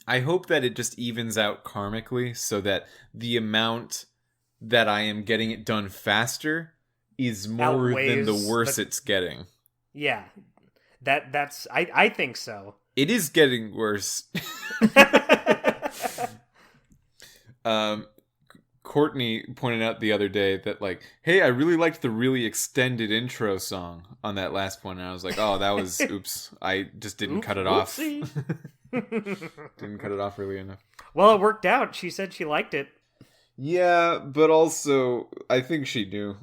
I hope that it just evens out karmically so that the amount that I am getting it done faster is more than the worse it's getting. Yeah. I think so. It is getting worse. Courtney pointed out the other day that, like, hey, I really liked the really extended intro song on that last one. And I was like, oh, that was, oops. I just didn't cut it off. Didn't cut it off early enough. Well, it worked out. She said she liked it. Yeah, but also, I think she knew.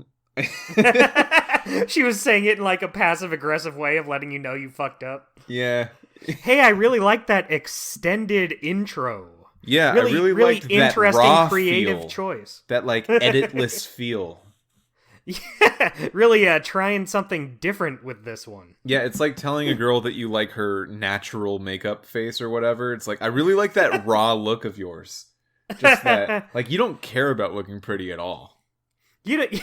She was saying it in like a passive-aggressive way of letting you know you fucked up. Yeah. Hey, I really like that extended intro. Yeah, really, I really liked interesting, that raw creative feel, choice. that like editless feel. Yeah, really trying something different with this one. Yeah, it's like telling a girl that you like her natural makeup face or whatever. It's like, I really like that raw look of yours. Just that, like, you don't care about looking pretty at all. You don't.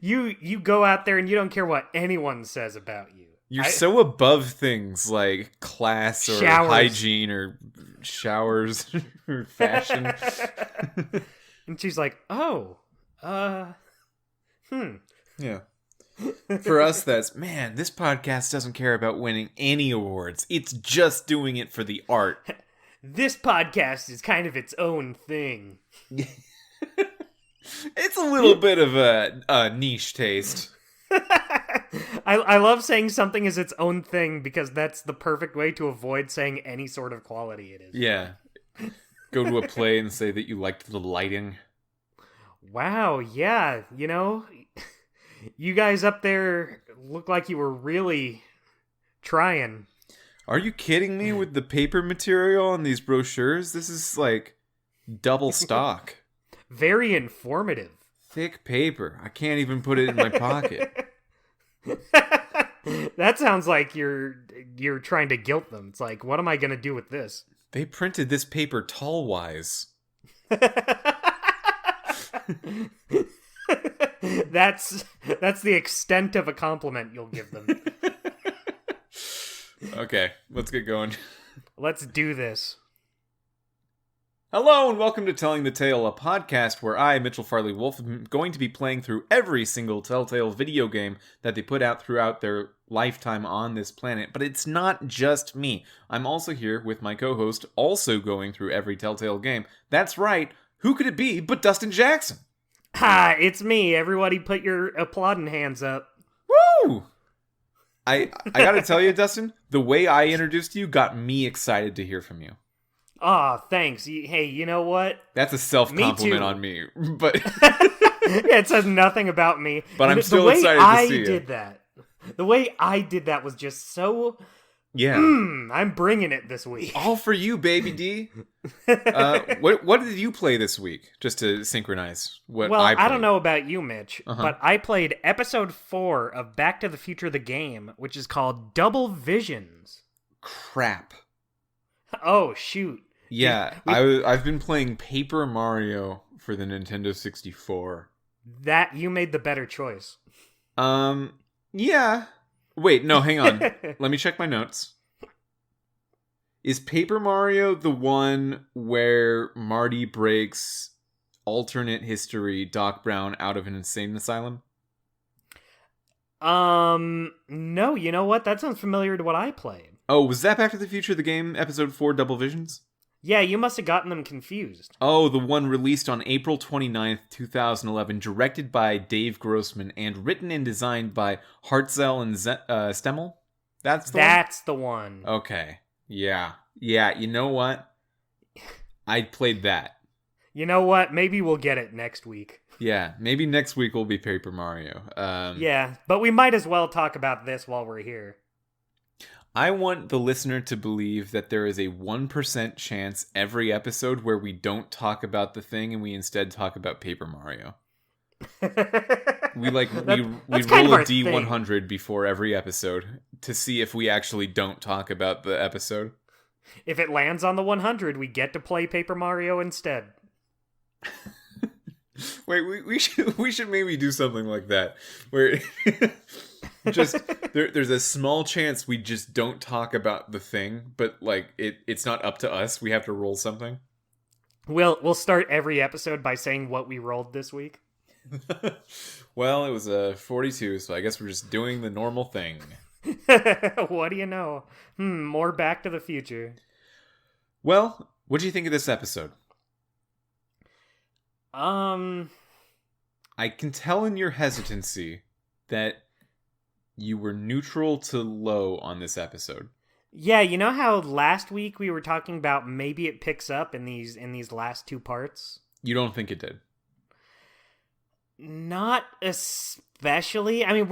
you go out there and you don't care what anyone says about you. You're so above things like class or hygiene or showers or fashion. And she's like, oh, Yeah. For us, that's, man, this podcast doesn't care about winning any awards. It's just doing it for the art. This podcast is kind of its own thing. It's a little bit of a niche taste. I love saying something is its own thing because that's the perfect way to avoid saying any sort of quality it is. Yeah. Go to a play and say that you liked the lighting. Wow, yeah, you know, you guys up there look like you were really trying. Are you kidding me with the paper material on these brochures? This is like double stock. Very informative. Thick paper. I can't even put it in my pocket. That sounds like you're trying to guilt them. It's like, what am I going to do with this? They printed this paper tall-wise. That's the extent of a compliment you'll give them. Okay, let's get going. Let's do this. Hello and welcome to Telling the Tale, a podcast where I, Mitchell Farley Wolf, am going to be playing through every single Telltale video game that they put out throughout their lifetime on this planet. But it's not just me. I'm also here with my co-host, also going through every Telltale game. That's right, who could it be but Dustin Jackson? Ha, it's me. Everybody put your applauding hands up. Woo! I gotta tell you, Dustin, the way I introduced you got me excited to hear from you. Aw, thanks. Hey, you know what? That's a self-compliment on me, but yeah, it says nothing about me. But I'm still excited to see it. The way I did that was just so... Yeah. I'm bringing it this week. All for you, baby D. What did you play this week? Just to synchronize what I played. I don't know about you, Mitch, but I played episode 4 of Back to the Future the game, which is called Double Visions. Crap. Oh, shoot. Yeah, I've been playing Paper Mario for the Nintendo 64. That, you made the better choice. Yeah. Wait, no, hang on. Let me check my notes. Is Paper Mario the one where Marty breaks alternate history Doc Brown out of an insane asylum? No, you know what? That sounds familiar to what I played. Oh, was that Back to the Future, the game, episode 4, Double Visions? Yeah, you must have gotten them confused. Oh, the one released on April 29th, 2011, directed by Dave Grossman, and written and designed by Hartzell and Stemmel? That's the one. Okay. Yeah, you know what? I played that. You know what? Maybe we'll get it next week. Yeah, maybe next week will be Paper Mario. Yeah, but we might as well talk about this while we're here. I want the listener to believe that there is a 1% chance every episode where we don't talk about the thing and we instead talk about Paper Mario. we roll a D100 before every episode to see if we actually don't talk about the episode. If it lands on the 100, we get to play Paper Mario instead. Wait, we should maybe do something like that where Just there's a small chance we just don't talk about the thing, but like it's not up to us. We have to roll something. We'll start every episode by saying what we rolled this week. Well, it was a 42, so I guess we're just doing the normal thing. What do you know? More Back to the Future. Well, what do you think of this episode? I can tell in your hesitancy that you were neutral to low on this episode. Yeah, you know how last week we were talking about maybe it picks up in these last two parts? You don't think it did? Not especially. I mean,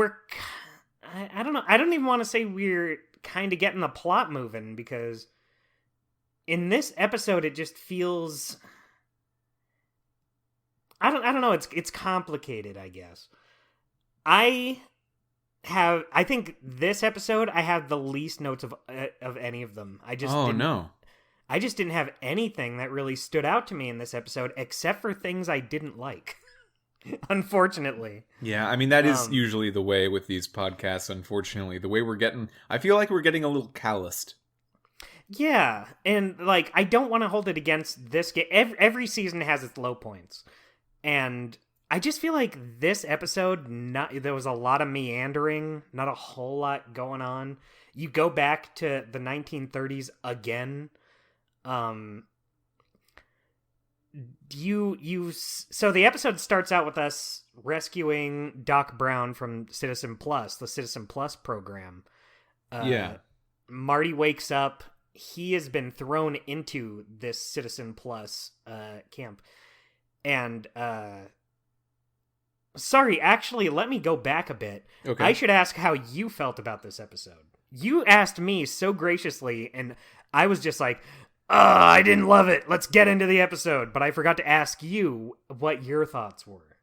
I don't know. I don't even want to say we're kind of getting the plot moving, because in this episode it just feels, I don't know, it's complicated, I guess. I think this episode I have the least notes of any of them. I just didn't have anything that really stood out to me in this episode, except for things I didn't like. Unfortunately. Yeah, I mean, that is usually the way with these podcasts, unfortunately. The way I feel like we're getting a little calloused. Yeah, and like, I don't want to hold it against this game. Every season has its low points. And I just feel like this episode, there was a lot of meandering, not a whole lot going on. You go back to the 1930s again. So the episode starts out with us rescuing Doc Brown from Citizen Plus, the Citizen Plus program. Yeah. Marty wakes up. He has been thrown into this Citizen Plus camp. And sorry, actually, let me go back a bit. Okay. I should ask how you felt about this episode. You asked me so graciously, and I was just like, I didn't love it. Let's get into the episode. But I forgot to ask you what your thoughts were.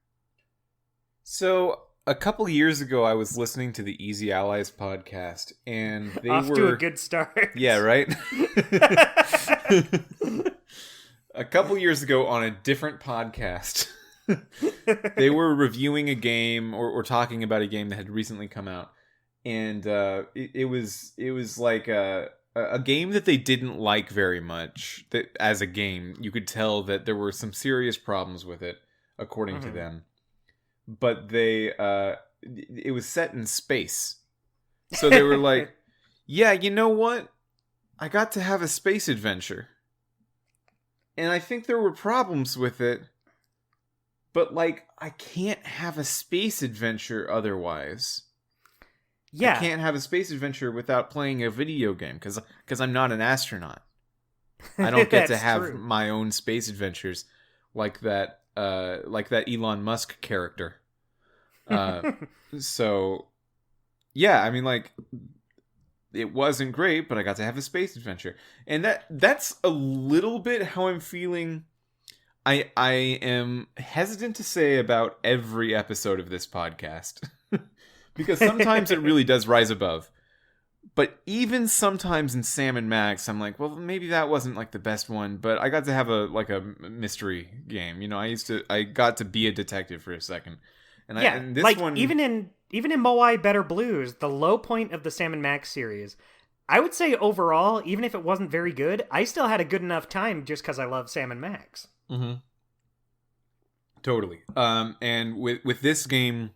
So, a couple years ago, I was listening to the Easy Allies podcast, and they Off were... to a good start. Yeah, right? A couple years ago, on a different podcast, they were reviewing a game, or talking about a game that had recently come out. And it was like a game that they didn't like very much. That as a game, you could tell that there were some serious problems with it, according to them. But it was set in space, so they were like, "Yeah, you know what? I got to have a space adventure, and I think there were problems with it, but like, I can't have a space adventure otherwise." Yeah. I can't have a space adventure without playing a video game, because I'm not an astronaut. I don't get to have my own space adventures like that Elon Musk character. So, yeah, I mean, like, it wasn't great, but I got to have a space adventure. And that's a little bit how I'm feeling. I am hesitant to say about every episode of this podcast. Because sometimes it really does rise above. But even sometimes in Sam and Max, I'm like, well, maybe that wasn't like the best one, but I got to have a mystery game. You know, I got to be a detective for a second. And this one, even in Moai Better Blues, the low point of the Sam and Max series, I would say overall, even if it wasn't very good, I still had a good enough time just because I love Sam and Max. Mm-hmm. Totally. And with this game,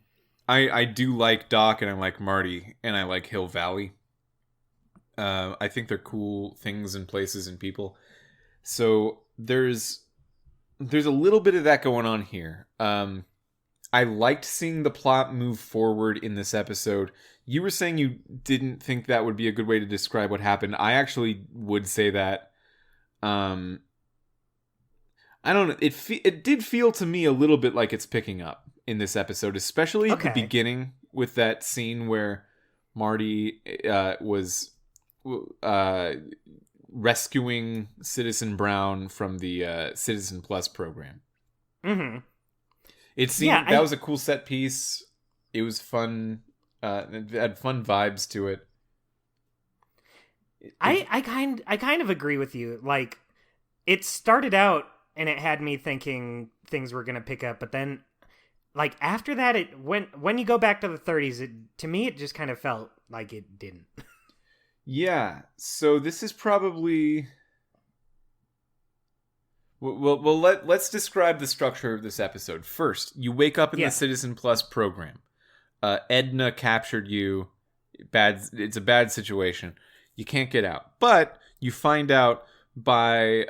I do like Doc, and I like Marty, and I like Hill Valley. I think they're cool things and places and people. So there's a little bit of that going on here. I liked seeing the plot move forward in this episode. You were saying you didn't think that would be a good way to describe what happened. I actually would say that. I don't know. It did feel to me a little bit like it's picking up in this episode, especially at the beginning with that scene where Marty was rescuing Citizen Brown from the Citizen Plus program. Mm-hmm. It seemed that was a cool set piece. It was fun. It had fun vibes to it. I kind of agree with you. Like, it started out and it had me thinking things were gonna pick up, but then like after that, when you go back to the 30s, to me it just kind of felt like it didn't. Yeah. So this is probably. Well, let's describe the structure of this episode. First, you wake up in the Citizen Plus program. Edna captured you. It's a bad situation. You can't get out. But you find out that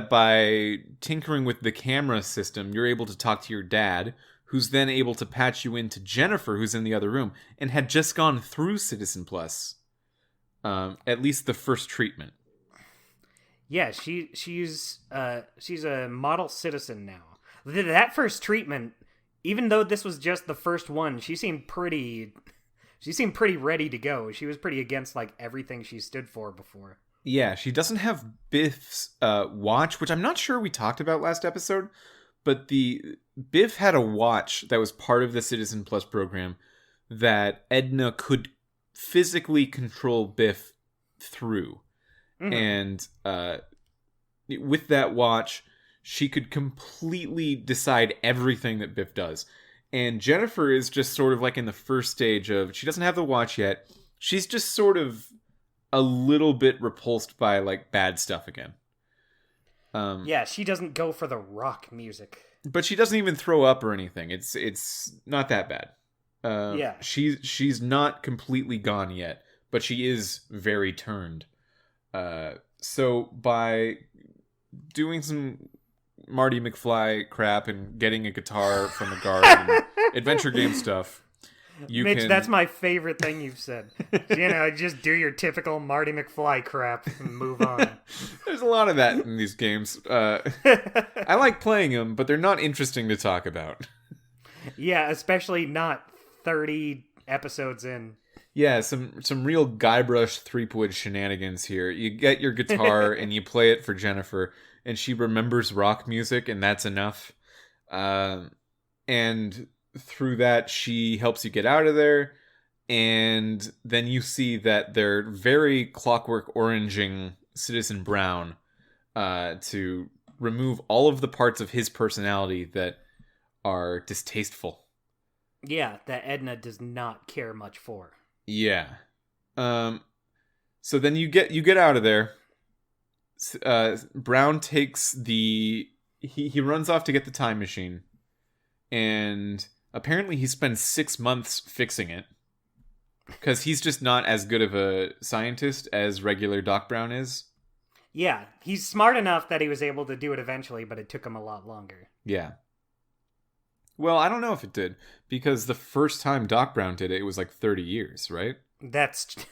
by tinkering with the camera system, you're able to talk to your dad, who's then able to patch you into Jennifer, who's in the other room, and had just gone through Citizen Plus. At least the first treatment. Yeah, she's a model citizen now. That first treatment, even though this was just the first one, she seemed pretty ready to go. She was pretty against like everything she stood for before. Yeah, she doesn't have Biff's watch, which I'm not sure we talked about last episode, but Biff had a watch that was part of the Citizen Plus program that Edna could physically control Biff through. Mm-hmm. And with that watch, she could completely decide everything that Biff does. And Jennifer is just sort of like in the first stage of, she doesn't have the watch yet. She's just sort of a little bit repulsed by like bad stuff again. Yeah, she doesn't go for the rock music. But she doesn't even throw up or anything. It's not that bad. Yeah. She's not completely gone yet, but she is very turned. So by doing some Marty McFly crap and getting a guitar from the garden, adventure game stuff, Mitch, that's my favorite thing you've said. Just do your typical Marty McFly crap and move on. There's a lot of that in these games. I like playing them, but they're not interesting to talk about. Yeah, especially not 30 episodes in. Yeah, some real Guybrush Threepwood shenanigans here. You get your guitar and you play it for Jennifer, and she remembers rock music, and that's enough. And through that, she helps you get out of there, and then you see that they're very Clockwork Oranging Citizen Brown to remove all of the parts of his personality that are distasteful. Yeah, that Edna does not care much for. Yeah. So then you get out of there. Brown takes he runs off to get the time machine, and apparently he spends 6 months fixing it because he's just not as good of a scientist as regular Doc Brown is. Yeah, he's smart enough that he was able to do it eventually, but it took him a lot longer. Yeah. Well, I don't know if it did, because the first time Doc Brown did it, it was like 30 years, right?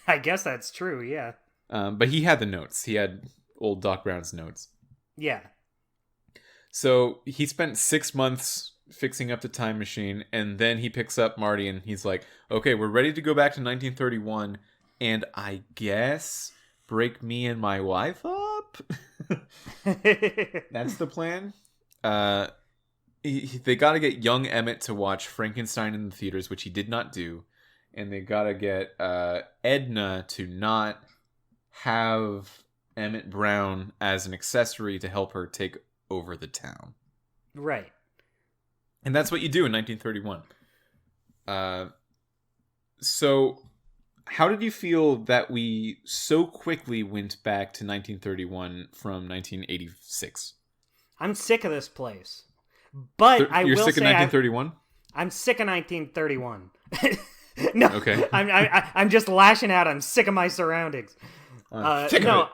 I guess that's true, yeah. But he had the notes. He had old Doc Brown's notes. Yeah. So he spent 6 months fixing up the time machine, and then he picks up Marty, and he's like, okay, we're ready to go back to 1931, and I guess break me and my wife up? That's the plan? They got to get young Emmett to watch Frankenstein in the theaters, which he did not do. And they got to get Edna to not have Emmett Brown as an accessory to help her take over the town. Right. And that's what you do in 1931. So how did you feel that we so quickly went back to 1931 from 1986? I'm sick of this place. But I will say you're sick of 1931? I'm sick of 1931. No, okay. I'm just lashing out. I'm sick of my surroundings. Sick of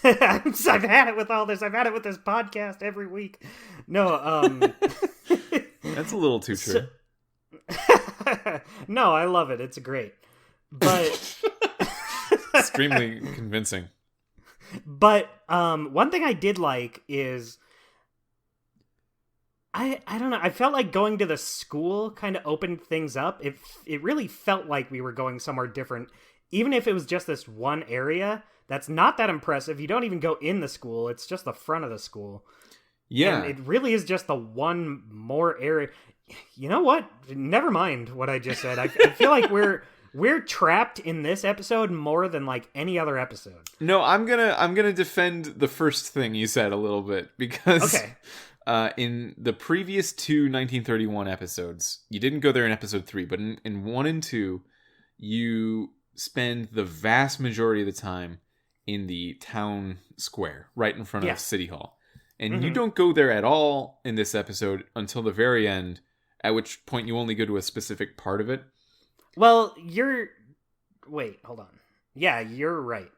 it. I've had it with all this. I've had it with this podcast every week. No, that's a little too true. No, I love it. It's great, but extremely convincing. But one thing I did like is I don't know. I felt like going to the school kind of opened things up. It really felt like we were going somewhere different, even if it was just this one area. That's not that impressive. You don't even go in the school. It's just the front of the school. Yeah, and it really is just the one more area. You know what? Never mind what I just said. I feel like we're trapped in this episode more than like any other episode. No, I'm gonna defend the first thing you said a little bit because okay. In the previous two 1931 episodes, you didn't go there in episode 3, but in 1 and 2, you spend the vast majority of the time in the town square, right in front of City Hall. And you don't go there at all in this episode until the very end, at which point you only go to a specific part of it. Well, wait, hold on. Yeah, you're right.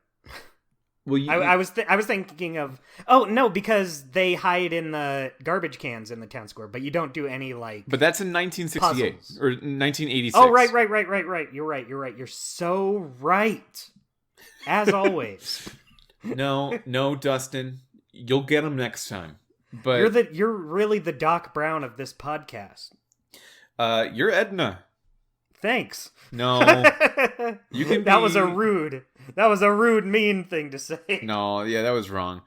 Well, I was thinking of... Oh, no, because they hide in the garbage cans in the town square, but you don't do any, like... But that's in 1968, puzzles. Or 1986. Oh, right. You're right. You're so right. As always. No, Dustin. You'll get them next time. But you're really the Doc Brown of this podcast. You're Edna. Thanks. No. You can That was a rude, mean thing to say. No, yeah, that was wrong.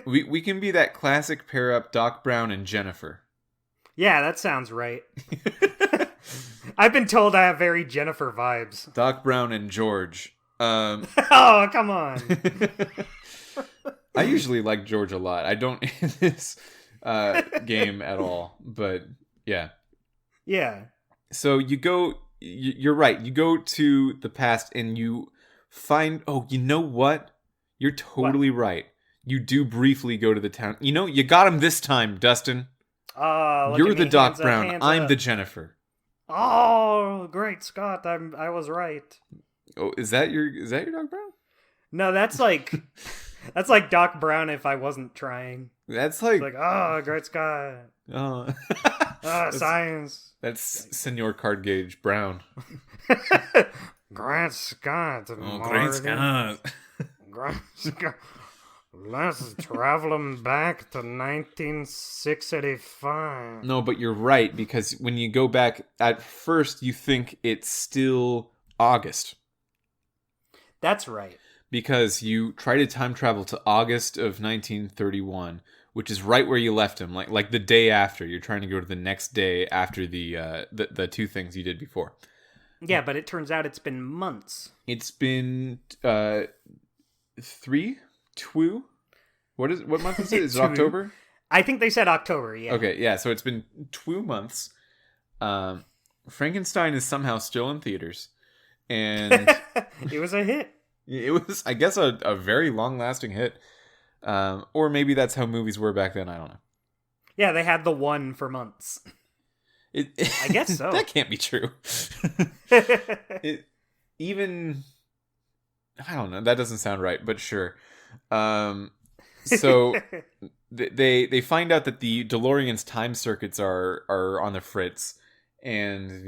We can be that classic pair up, Doc Brown and Jennifer. Yeah, that sounds right. I've been told I have very Jennifer vibes. Doc Brown and George. Oh, come on. I usually like George a lot. I don't in this game at all, but yeah. Yeah. So you're right. You go to the past and you find, oh, you know what? You're totally right. You do briefly go to the town. You know, you got him this time, Dustin. Oh, you're the Doc Brown. I'm the Jennifer. Oh, great Scott! I was right. Oh, is that your Doc Brown? No, that's like that's like Doc Brown if I wasn't trying. That's like oh, great Scott. Oh, science. That's Senor Card Gauge Brown. Great Scott. Oh, great Scott. Great Scott. Let's travel him back to 1965. No, but you're right, because when you go back, at first you think it's still August. That's right. Because you try to time travel to August of 1931, which is right where you left him, like the day after. You're trying to go to the next day after the two things you did before. Yeah, but it turns out it's been months. It's been 2. What month is it? Is it October? I think they said October, yeah. Okay, yeah, so it's been 2 months. Frankenstein is somehow still in theaters. And it was a hit. It was, I guess, a very long-lasting hit. Or maybe that's how movies were back then, I don't know. Yeah, they had the one for months. I guess so. That can't be true. Even... I don't know, that doesn't sound right, but sure. So they find out that the DeLorean's time circuits are on the fritz, and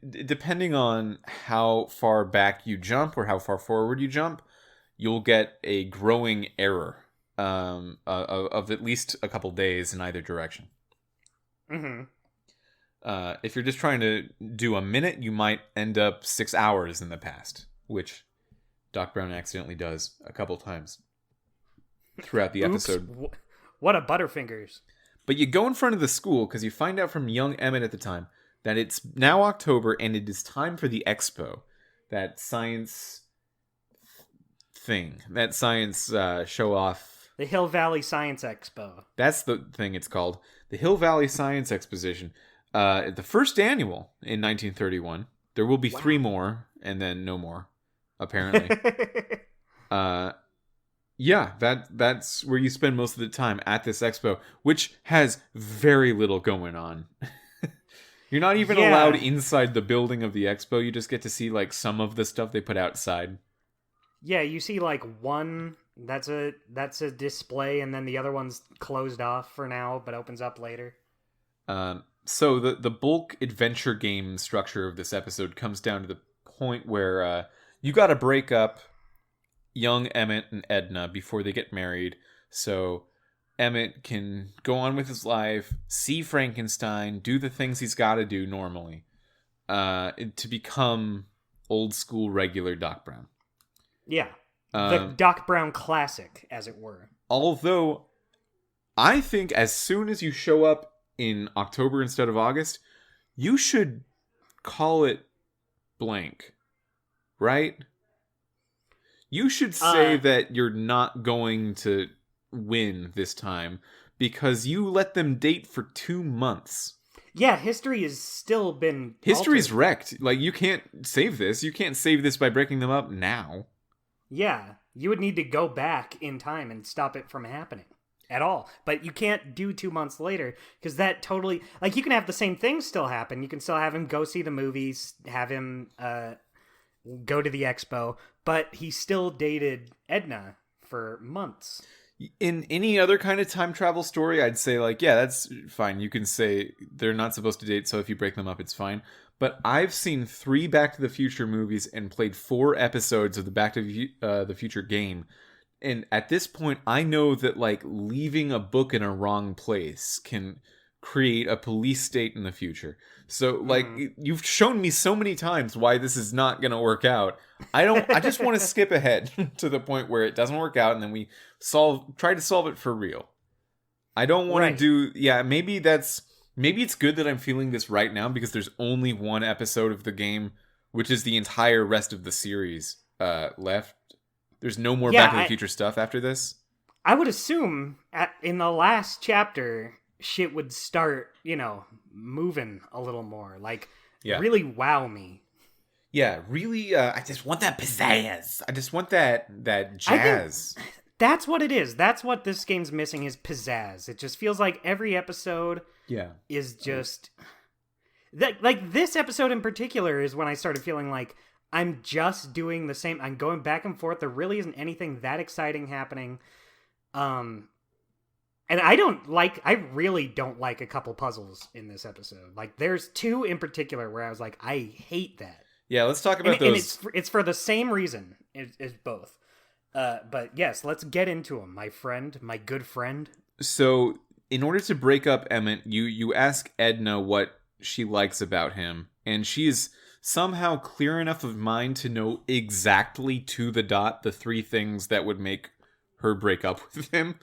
depending on how far back you jump or how far forward you jump, you'll get a growing error of at least a couple days in either direction. Mm-hmm. If you're just trying to do a minute, you might end up 6 hours in the past, which Doc Brown accidentally does a couple times throughout the episode. What a Butterfingers. But you go in front of the school because you find out from young Emmett at the time that it's now October and it is time for the expo, that science thing, that science show off. The Hill Valley Science Expo. That's the thing it's called. The Hill Valley Science Exposition. The first annual in 1931. There will be 3 more and then no more, apparently. Yeah, that's where you spend most of the time at this expo, which has very little going on. You're not even allowed inside the building of the expo. You just get to see like some of the stuff they put outside. Yeah, you see like one that's a display, and then the other one's closed off for now, but opens up later. So the bulk adventure game structure of this episode comes down to the point where you got to break up young Emmett and Edna before they get married, so Emmett can go on with his life, see Frankenstein, do the things he's got to do normally, to become old school regular Doc Brown. Yeah, the Doc Brown classic, as it were. Although, I think as soon as you show up in October instead of August, you should call it blank, right? You should say that you're not going to win this time because you let them date for 2 months. Yeah, history has still been History's altered. wrecked. Like, you can't save this. You can't save this by breaking them up now. Yeah, you would need to go back in time and stop it from happening at all. But you can't do 2 months later because that totally... Like, you can have the same thing still happen. You can still have him go see the movies, have him go to the expo, but he still dated Edna for months. In any other kind of time travel story, I'd say, like, yeah, that's fine. You can say they're not supposed to date, so if you break them up, it's fine. But I've seen 3 Back to the Future movies and played 4 episodes of the Back to the Future game. And at this point, I know that, like, leaving a book in a wrong place can create a police state in the future. So, like, you've shown me so many times why this is not going to work out. I just want to skip ahead to the point where it doesn't work out and then we try to solve it for real. I don't want to maybe it's good that I'm feeling this right now because there's only 1 episode of the game, which is the entire rest of the series left. There's no more Back to the Future stuff after this. I would assume in the last chapter, shit would start, moving a little more. Like, really wow me. Yeah, really, I just want that pizzazz. I just want that jazz. That's what it is. That's what this game's missing is pizzazz. It just feels like every episode is just... Like, this episode in particular is when I started feeling like I'm just doing the same. I'm going back and forth. There really isn't anything that exciting happening. And I really don't like a couple puzzles in this episode. Like, there's 2 in particular where I was like, I hate that. Yeah, let's talk about those. And it's for the same reason as both. But yes, let's get into them, my good friend. So, in order to break up Emmett, you ask Edna what she likes about him, and she is somehow clear enough of mind to know exactly to the dot the 3 things that would make her break up with him.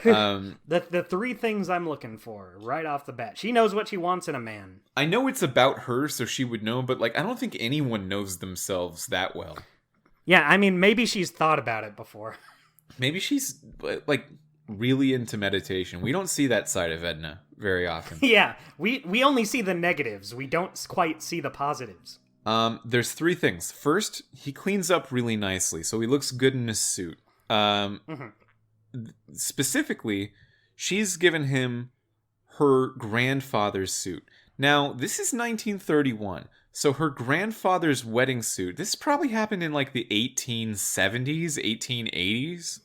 The 3 things I'm looking for right off the bat. She knows what she wants in a man. I know it's about her, so she would know, but like I don't think anyone knows themselves that well. Yeah, I mean, maybe she's thought about it before. Maybe she's like really into meditation. We don't see that side of Edna very often. Yeah, we only see the negatives. We don't quite see the positives. There's 3 things. First, he cleans up really nicely, so he looks good in his suit. Specifically, she's given him her grandfather's suit. Now, this is 1931, so her grandfather's wedding suit, this probably happened in like the 1870s, 1880s,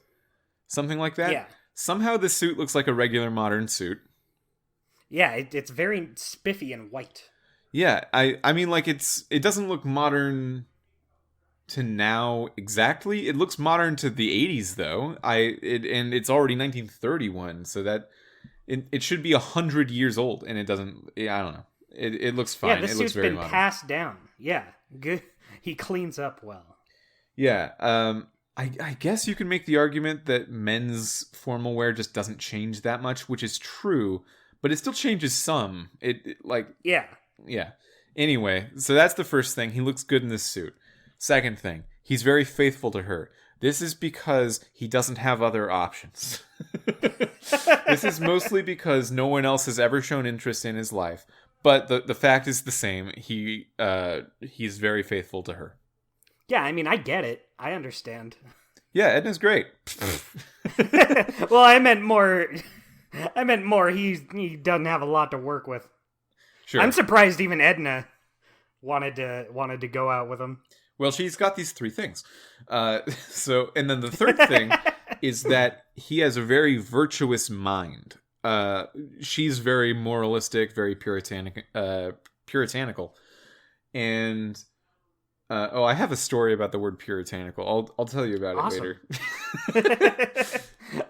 something like that. Yeah. Somehow the suit looks like a regular modern suit. Yeah, it's very spiffy and white. Yeah, I mean, like, it doesn't look modern to now exactly. It looks modern to the 80s, though. And it's already 1931, so that it should be 100 years old, and it doesn't. I don't know. It looks fine. Yeah, this suit's been passed down. Yeah, good. He cleans up well. Yeah. I guess you can make the argument that men's formal wear just doesn't change that much, which is true, but it still changes some. Yeah. Anyway, so that's the first thing. He looks good in this suit. Second thing, he's very faithful to her. This is because he doesn't have other options. This is mostly because no one else has ever shown interest in his life. But the fact is the same. He's very faithful to her. Yeah, I mean, I get it. I understand. Yeah, Edna's great. Well, I meant more. He doesn't have a lot to work with. Sure. I'm surprised even Edna wanted to go out with him. Well, she's got these 3 things. And then the third thing is that he has a very virtuous mind. She's very moralistic, very puritanical. And I have a story about the word puritanical. I'll tell you about it later.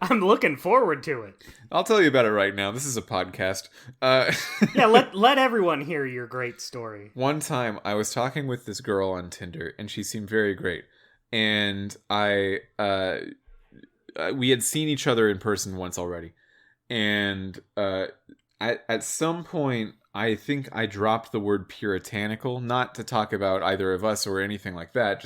I'm looking forward to it. I'll tell you about it right now. This is a podcast. Yeah, let everyone hear your great story. One time, I was talking with this girl on Tinder, and she seemed very great. And we had seen each other in person once already. And at some point, I think I dropped the word puritanical, not to talk about either of us or anything like that.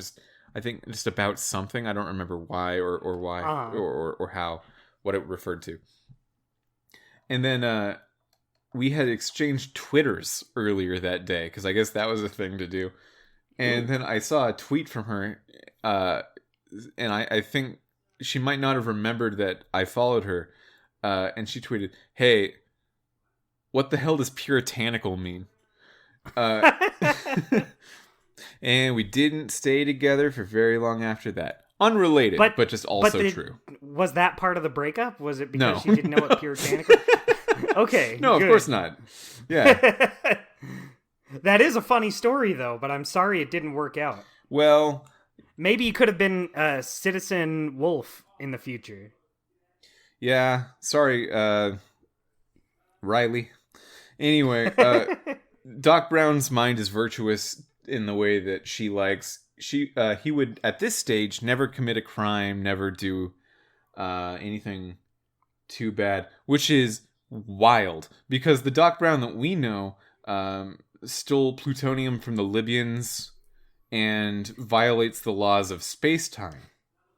I think just about something. I don't remember why or why or how. what it referred to. And then we had exchanged Twitters earlier that day, because I guess that was a thing to do. And then I saw a tweet from her, and I think she might not have remembered that I followed her, and she tweeted, "Hey, what the hell does puritanical mean?" And we didn't stay together for very long after that. Unrelated, but just also true. Was that part of the breakup? Was it because No. she didn't know what puritanical... Okay, no, good. Of course not. Yeah. That is a funny story, though, but I'm sorry it didn't work out. Well... Maybe you could have been Citizen Wolf in the future. Yeah, sorry, Riley. Anyway, Doc Brown's mind is virtuous in the way that she likes. He would, at this stage, never commit a crime, never do anything too bad, which is wild, because the Doc Brown that we know stole plutonium from the Libyans and violates the laws of space-time.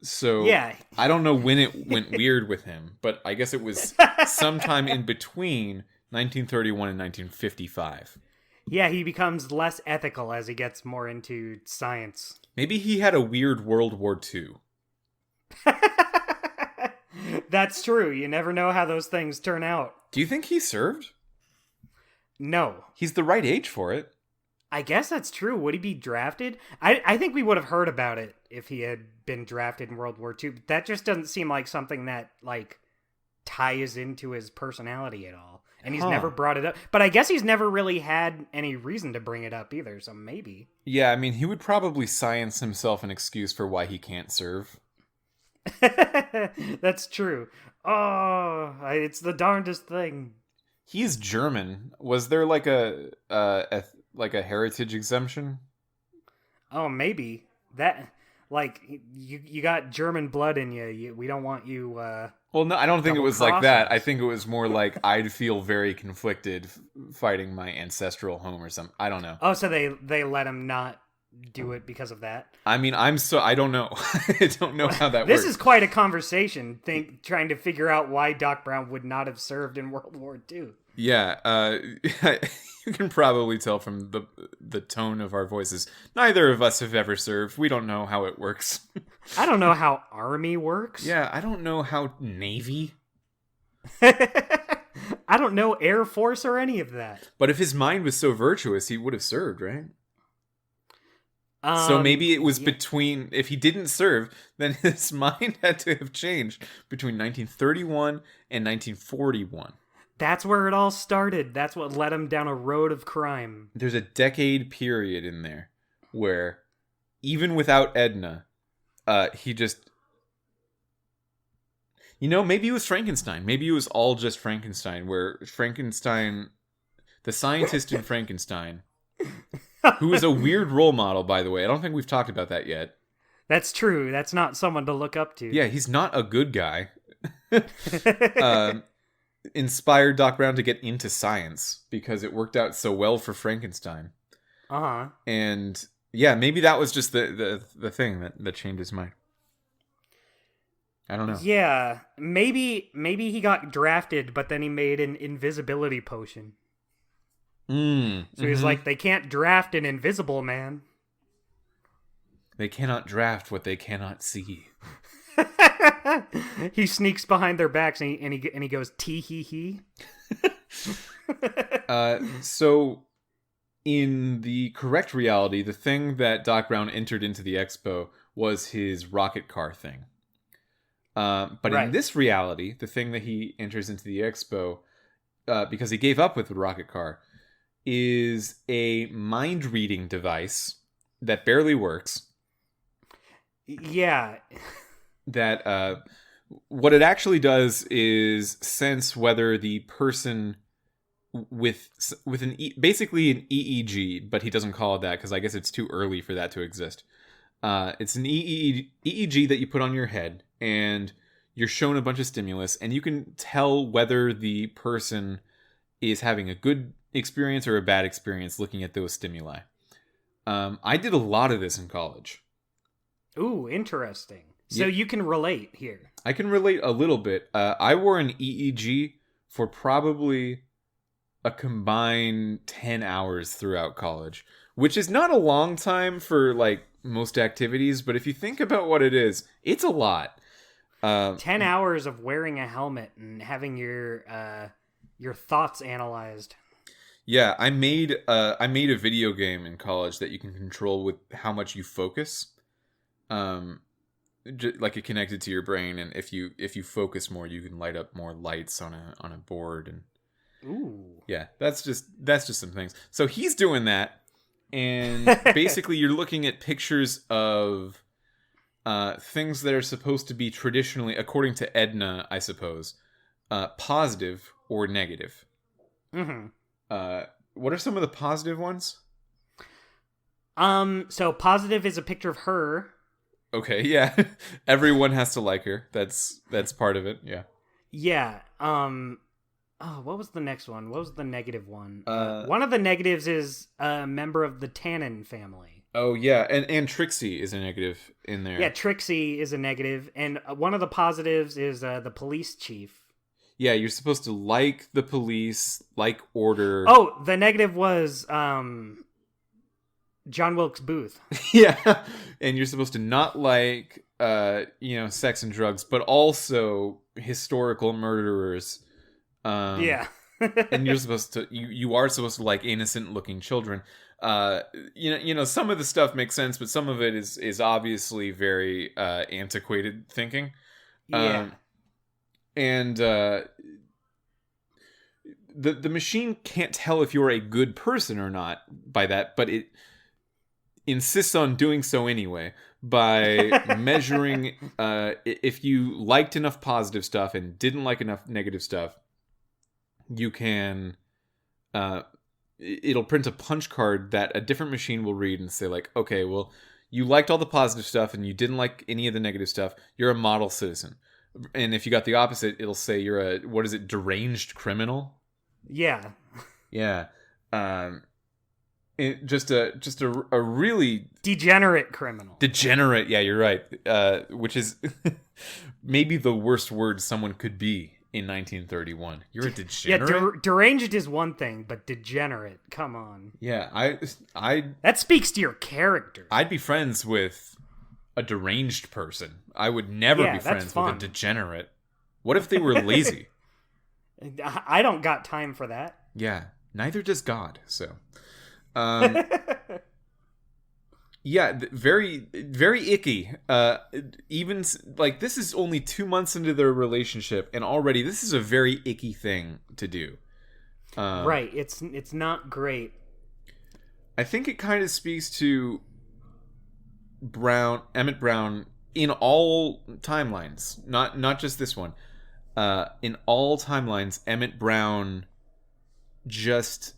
So, yeah. I don't know when it went weird with him, but I guess it was sometime in between 1931 and 1955. Yeah, he becomes less ethical as he gets more into science. Maybe he had a weird World War II. That's true. You never know how those things turn out. Do you think he served? No. He's the right age for it. I guess that's true. Would he be drafted? I think we would have heard about it if he had been drafted in World War II. But that just doesn't seem like something that, like, ties into his personality at all. And he's never brought it up. But I guess he's never really had any reason to bring it up either, so maybe. Yeah, I mean, he would probably science himself an excuse for why he can't serve. That's true. Oh, it's the darndest thing. He's German. Was there like a heritage exemption? Oh, maybe. That, like, you got German blood in you. We don't want you... Well, no, I don't think it was like that. I think it was more like I'd feel very conflicted fighting my ancestral home or something. I don't know. Oh, so they let him not do it because of that? I mean, I don't know. I don't know how that works. This is quite a conversation, trying to figure out why Doc Brown would not have served in World War II. Yeah, you can probably tell from the tone of our voices. Neither of us have ever served. We don't know how it works. I don't know how Army works. Yeah, I don't know how Navy. I don't know Air Force or any of that. But if his mind was so virtuous, he would have served, right? So maybe it was between... If he didn't serve, then his mind had to have changed between 1931 and 1941. That's where it all started. That's what led him down a road of crime. There's a decade period in there where, even without Edna, he just... You know, maybe it was Frankenstein. Maybe it was all just Frankenstein, where Frankenstein... The scientist in Frankenstein, who is a weird role model, by the way. I don't think we've talked about that yet. That's true. That's not someone to look up to. Yeah, he's not a good guy. Inspired Doc Brown to get into science because it worked out so well for Frankenstein. Uh-huh. And yeah, maybe that was just the thing that changed his mind. I don't know. Yeah, maybe he got drafted, but then he made an invisibility potion. So he's like, they can't draft an invisible man. They cannot draft what they cannot see. He sneaks behind their backs and he goes tee-hee-hee. So in the correct reality, the thing that Doc Brown entered into the expo was his rocket car thing. But right. In this reality, the thing that he enters into the expo, because he gave up with the rocket car, is a mind-reading device that barely works. Yeah. That what it actually does is sense whether the person with basically an EEG, but he doesn't call it that because I guess it's too early for that to exist. It's an EEG that you put on your head, and you're shown a bunch of stimulus, and you can tell whether the person is having a good experience or a bad experience looking at those stimuli. I did a lot of this in college. Ooh, interesting. So you can relate here. I can relate a little bit. I wore an EEG for probably a combined 10 hours throughout college, which is not a long time for like most activities, but if you think about what it is, it's a lot. 10 hours of wearing a helmet and having your thoughts analyzed. Yeah, I made a video game in college that you can control with how much you focus. Like it connected to your brain, and if you focus more, you can light up more lights on a board. And ooh, yeah, that's just some things. So he's doing that, and basically you're looking at pictures of things that are supposed to be traditionally, according to Edna, I suppose, positive or negative. Mm-hmm. What are some of the positive ones? So positive is a picture of her. Okay, yeah. Everyone has to like her. That's part of it, yeah. Yeah. What was the next one? What was the negative one? One of the negatives is a member of the Tannen family. Oh, yeah. And Trixie is a negative in there. Yeah, Trixie is a negative. And one of the positives is the police chief. Yeah, you're supposed to like the police, like order. Oh, the negative was John Wilkes Booth. Yeah. And you're supposed to not like, sex and drugs, but also historical murderers. Yeah. And you're supposed to, you are supposed to like innocent looking children. Some of the stuff makes sense, but some of it is obviously very antiquated thinking. Yeah. And the machine can't tell if you're a good person or not by that, but it insists on doing so anyway by measuring if you liked enough positive stuff and didn't like enough negative stuff. You can it'll print a punch card that a different machine will read and say like, okay, well, you liked all the positive stuff and you didn't like any of the negative stuff. You're a model citizen. And if you got the opposite, it'll say you're a, what is it, deranged criminal? Yeah. Yeah. Just a really degenerate criminal. Degenerate, yeah, you're right. Which is maybe the worst word someone could be in 1931. You're a degenerate. Yeah, deranged is one thing, but degenerate, come on. Yeah, I that speaks to your character. I'd be friends with a deranged person. I would never be friends with a degenerate. What if they were lazy? I don't got time for that. Yeah, neither does God. So, yeah, very, very icky. Even like this is only 2 months into their relationship, and already this is a very icky thing to do. Right, it's not great. I think it kind of speaks to Emmett Brown in all timelines, not just this one. In all timelines, Emmett Brown just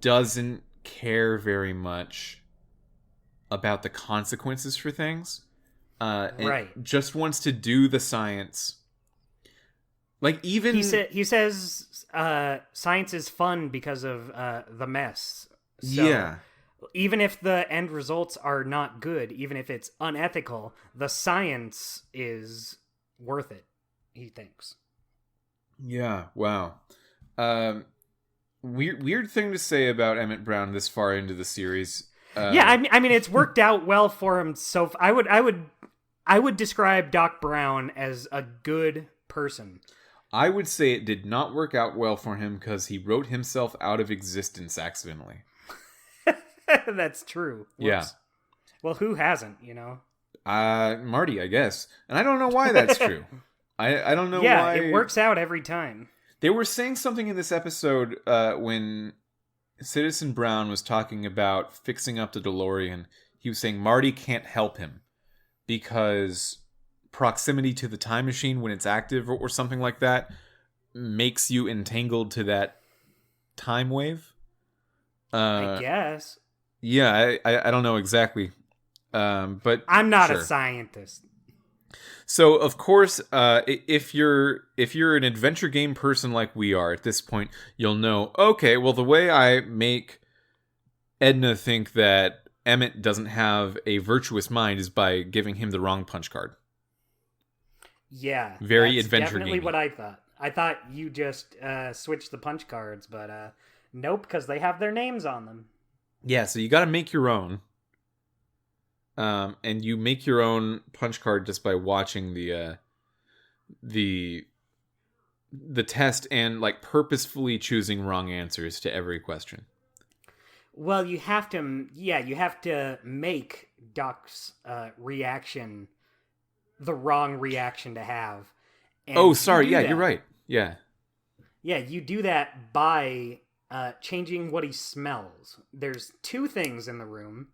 doesn't care very much about the consequences for things. Right. Just wants to do the science. Like even he says science is fun because of the mess. So, yeah. Even if the end results are not good, even if it's unethical, the science is worth it, he thinks. Yeah, wow. Weird thing to say about Emmett Brown this far into the series. Yeah, I mean it's worked out well for him. So I would describe Doc Brown as a good person. I would say it did not work out well for him because he wrote himself out of existence accidentally. That's true. Whoops. Yeah. Well, who hasn't, you know? Marty, I guess. And I don't know why that's true. I don't know why. Yeah, it works out every time. They were saying something in this episode when Citizen Brown was talking about fixing up the DeLorean. He was saying Marty can't help him because proximity to the time machine when it's active or something like that makes you entangled to that time wave. I guess. Yeah, I don't know exactly, but I'm not a scientist. So of course, if you're an adventure game person like we are at this point, you'll know. Okay, well the way I make Edna think that Emmett doesn't have a virtuous mind is by giving him the wrong punch card. Yeah, Very that's adventure definitely gamey. what I thought. I thought you just switched the punch cards, but nope, because they have their names on them. Yeah, so you got to make your own. And you make your own punch card just by watching the the test and like purposefully choosing wrong answers to every question. Well, you have to make Doc's reaction the wrong reaction to have. Oh, And you sorry. do Yeah, you're that. right. Yeah. Yeah, you do that by changing what he smells. There's two things in the room.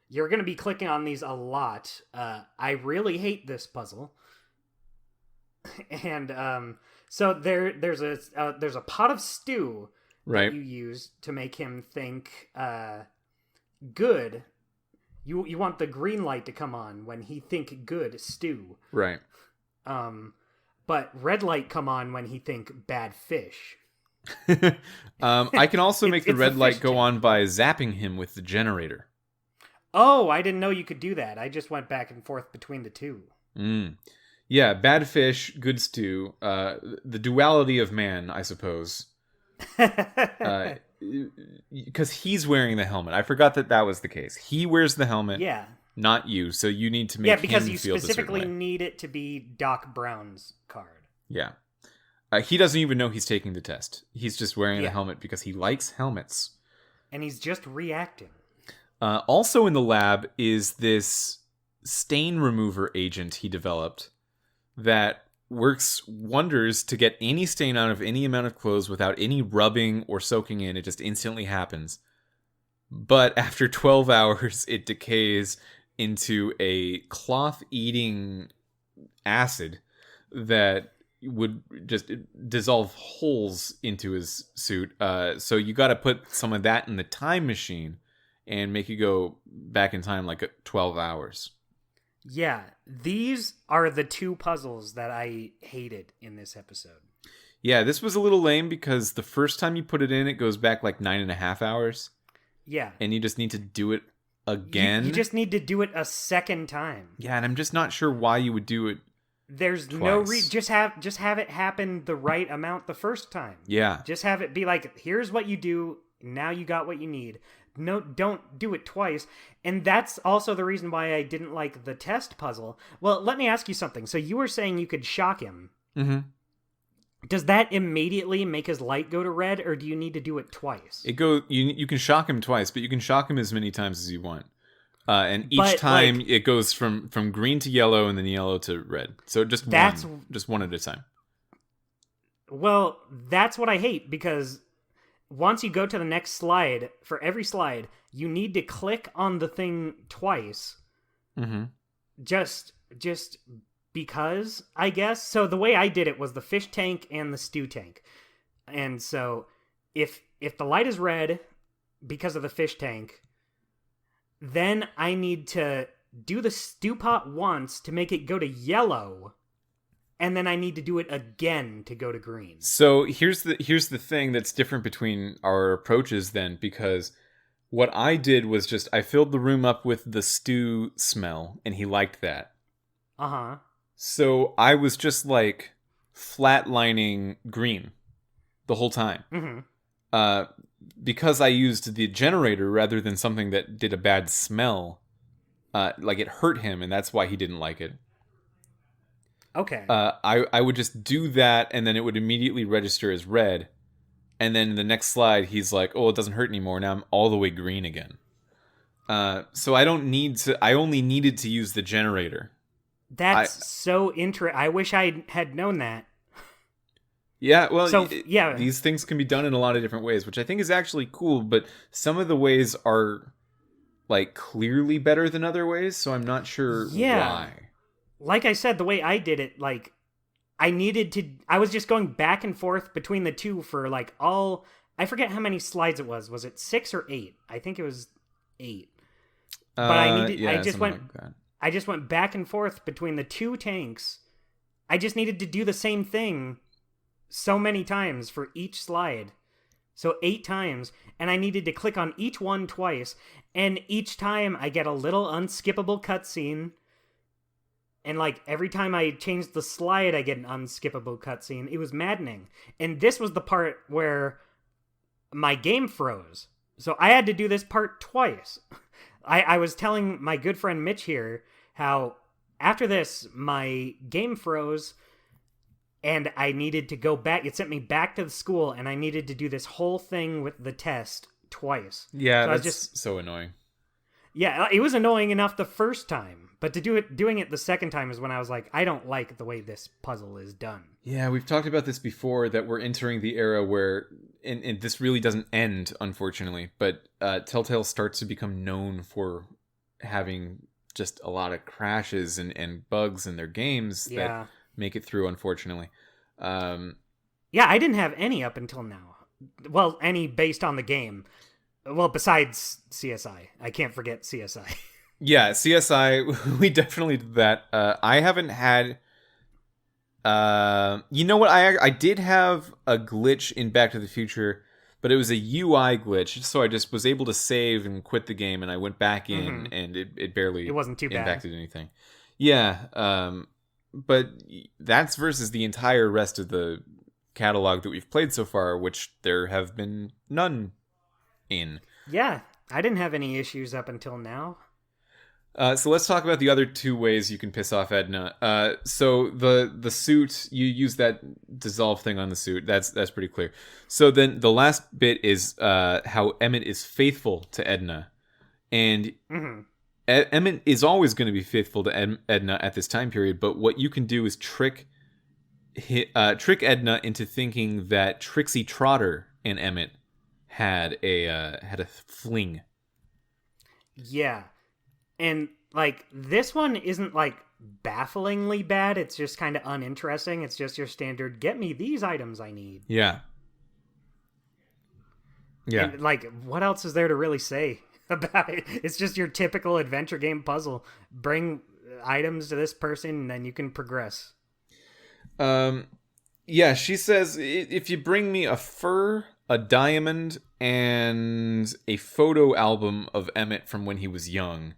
You're going to be clicking on these a lot. I really hate this puzzle. And so there's a pot of stew Right. that you use to make him think good. You want the green light to come on when he think good stew. Right. But red light come on when he think bad fish. I can also make the It's red the light fish go tank. on by zapping him with the generator. Oh, I didn't know you could do that. I just went back and forth between the two. Yeah, bad fish, good stew. The duality of man, I suppose. Because he's wearing the helmet. I forgot that was the case. He wears the helmet, Yeah. not you. So you need to make Yeah, because him you feel the certain specifically way. need it to be Doc Brown's card. Yeah. He doesn't even know he's taking the test. He's just wearing the Yeah. helmet because he likes helmets. And he's just reacting. Also in the lab is this stain remover agent he developed that works wonders to get any stain out of any amount of clothes without any rubbing or soaking in. It just instantly happens. But after 12 hours, it decays into a cloth-eating acid that would just dissolve holes into his suit. So you got to put some of that in the time machine and make you go back in time like 12 hours. Yeah, these are the two puzzles that I hated in this episode. Yeah, this was a little lame because the first time you put it in, it goes back like 9.5 hours. Yeah. And you just need to do it again. You just need to do it a second time. Yeah, and I'm just not sure why you would do it. There's twice. no just have it happen the right amount the first time. Yeah. Just have it be like, here's what you do, now you got what you need. No, don't do it twice. And that's also the reason why I didn't like the test puzzle. Well, let me ask you something. So you were saying you could shock him. Mm-hmm. Does that immediately make his light go to red, or do you need to do it twice? You can shock him twice, but you can shock him as many times as you want. And each time it goes from green to yellow and then yellow to red. So just one at a time. Well, that's what I hate, because once you go to the next slide, for every slide, you need to click on the thing twice. Mm-hmm. Just because, I guess. So the way I did it was the fish tank and the stew tank. And so if the light is red because of the fish tank, then I need to do the stew pot once to make it go to yellow, and then I need to do it again to go to green. So here's the thing that's different between our approaches then, because what I did was just I filled the room up with the stew smell, and he liked that. Uh-huh. So I was just like flatlining green the whole time. Mm-hmm. Because I used the generator rather than something that did a bad smell, like it hurt him, and that's why he didn't like it. Okay. I would just do that, and then it would immediately register as red. And then the next slide, he's like, "Oh, it doesn't hurt anymore. Now I'm all the way green again." So I don't need to. I only needed to use the generator. That's so interesting. I wish I had known that. Yeah, well, so, yeah. These things can be done in a lot of different ways, which I think is actually cool. But some of the ways are like clearly better than other ways, so I'm not sure why. Like I said, the way I did it, like, I was just going back and forth between the two for like I forget how many slides it was. Was it 6 or 8? I think it was 8. But I just went back and forth between the two tanks. I just needed to do the same thing so many times for each slide. So 8 times, and I needed to click on each one twice, and each time I get a little unskippable cutscene And like every time I changed the slide, I get an unskippable cutscene. It was maddening. And this was the part where my game froze. So I had to do this part twice. I was telling my good friend Mitch here how after this, my game froze and I needed to go back. It sent me back to the school and I needed to do this whole thing with the test twice. Yeah, so that's so annoying. Yeah, it was annoying enough the first time, but doing it the second time is when I was like, I don't like the way this puzzle is done. Yeah, we've talked about this before, that we're entering the era where, and this really doesn't end, unfortunately, but Telltale starts to become known for having just a lot of crashes and bugs in their games that make it through, unfortunately. Yeah, I didn't have any up until now. Well, any based on the game. Well, besides CSI. I can't forget CSI. Yeah, CSI, we definitely did that. I haven't had... you know what? I did have a glitch in Back to the Future, but it was a UI glitch, so I just was able to save and quit the game, and I went back in, and it barely it wasn't too impacted bad. anything. Yeah, but that's versus the entire rest of the catalog that we've played so far, which there have been none in. Yeah, I didn't have any issues up until now. So let's talk about the other two ways you can piss off Edna. So the suit, you use that dissolve thing on the suit. That's pretty clear. So then the last bit is how Emmett is faithful to Edna, and Emmett is always going to be faithful to Edna at this time period. But what you can do is trick Edna into thinking that Trixie Trotter and Emmett had a fling. Yeah. And, like, this one isn't, like, bafflingly bad. It's just kind of uninteresting. It's just your standard, get me these items I need. Yeah. Yeah. And, like, what else is there to really say about it? It's just your typical adventure game puzzle. Bring items to this person, and then you can progress. Yeah, she says, if you bring me a fur, a diamond, and a photo album of Emmett from when he was young...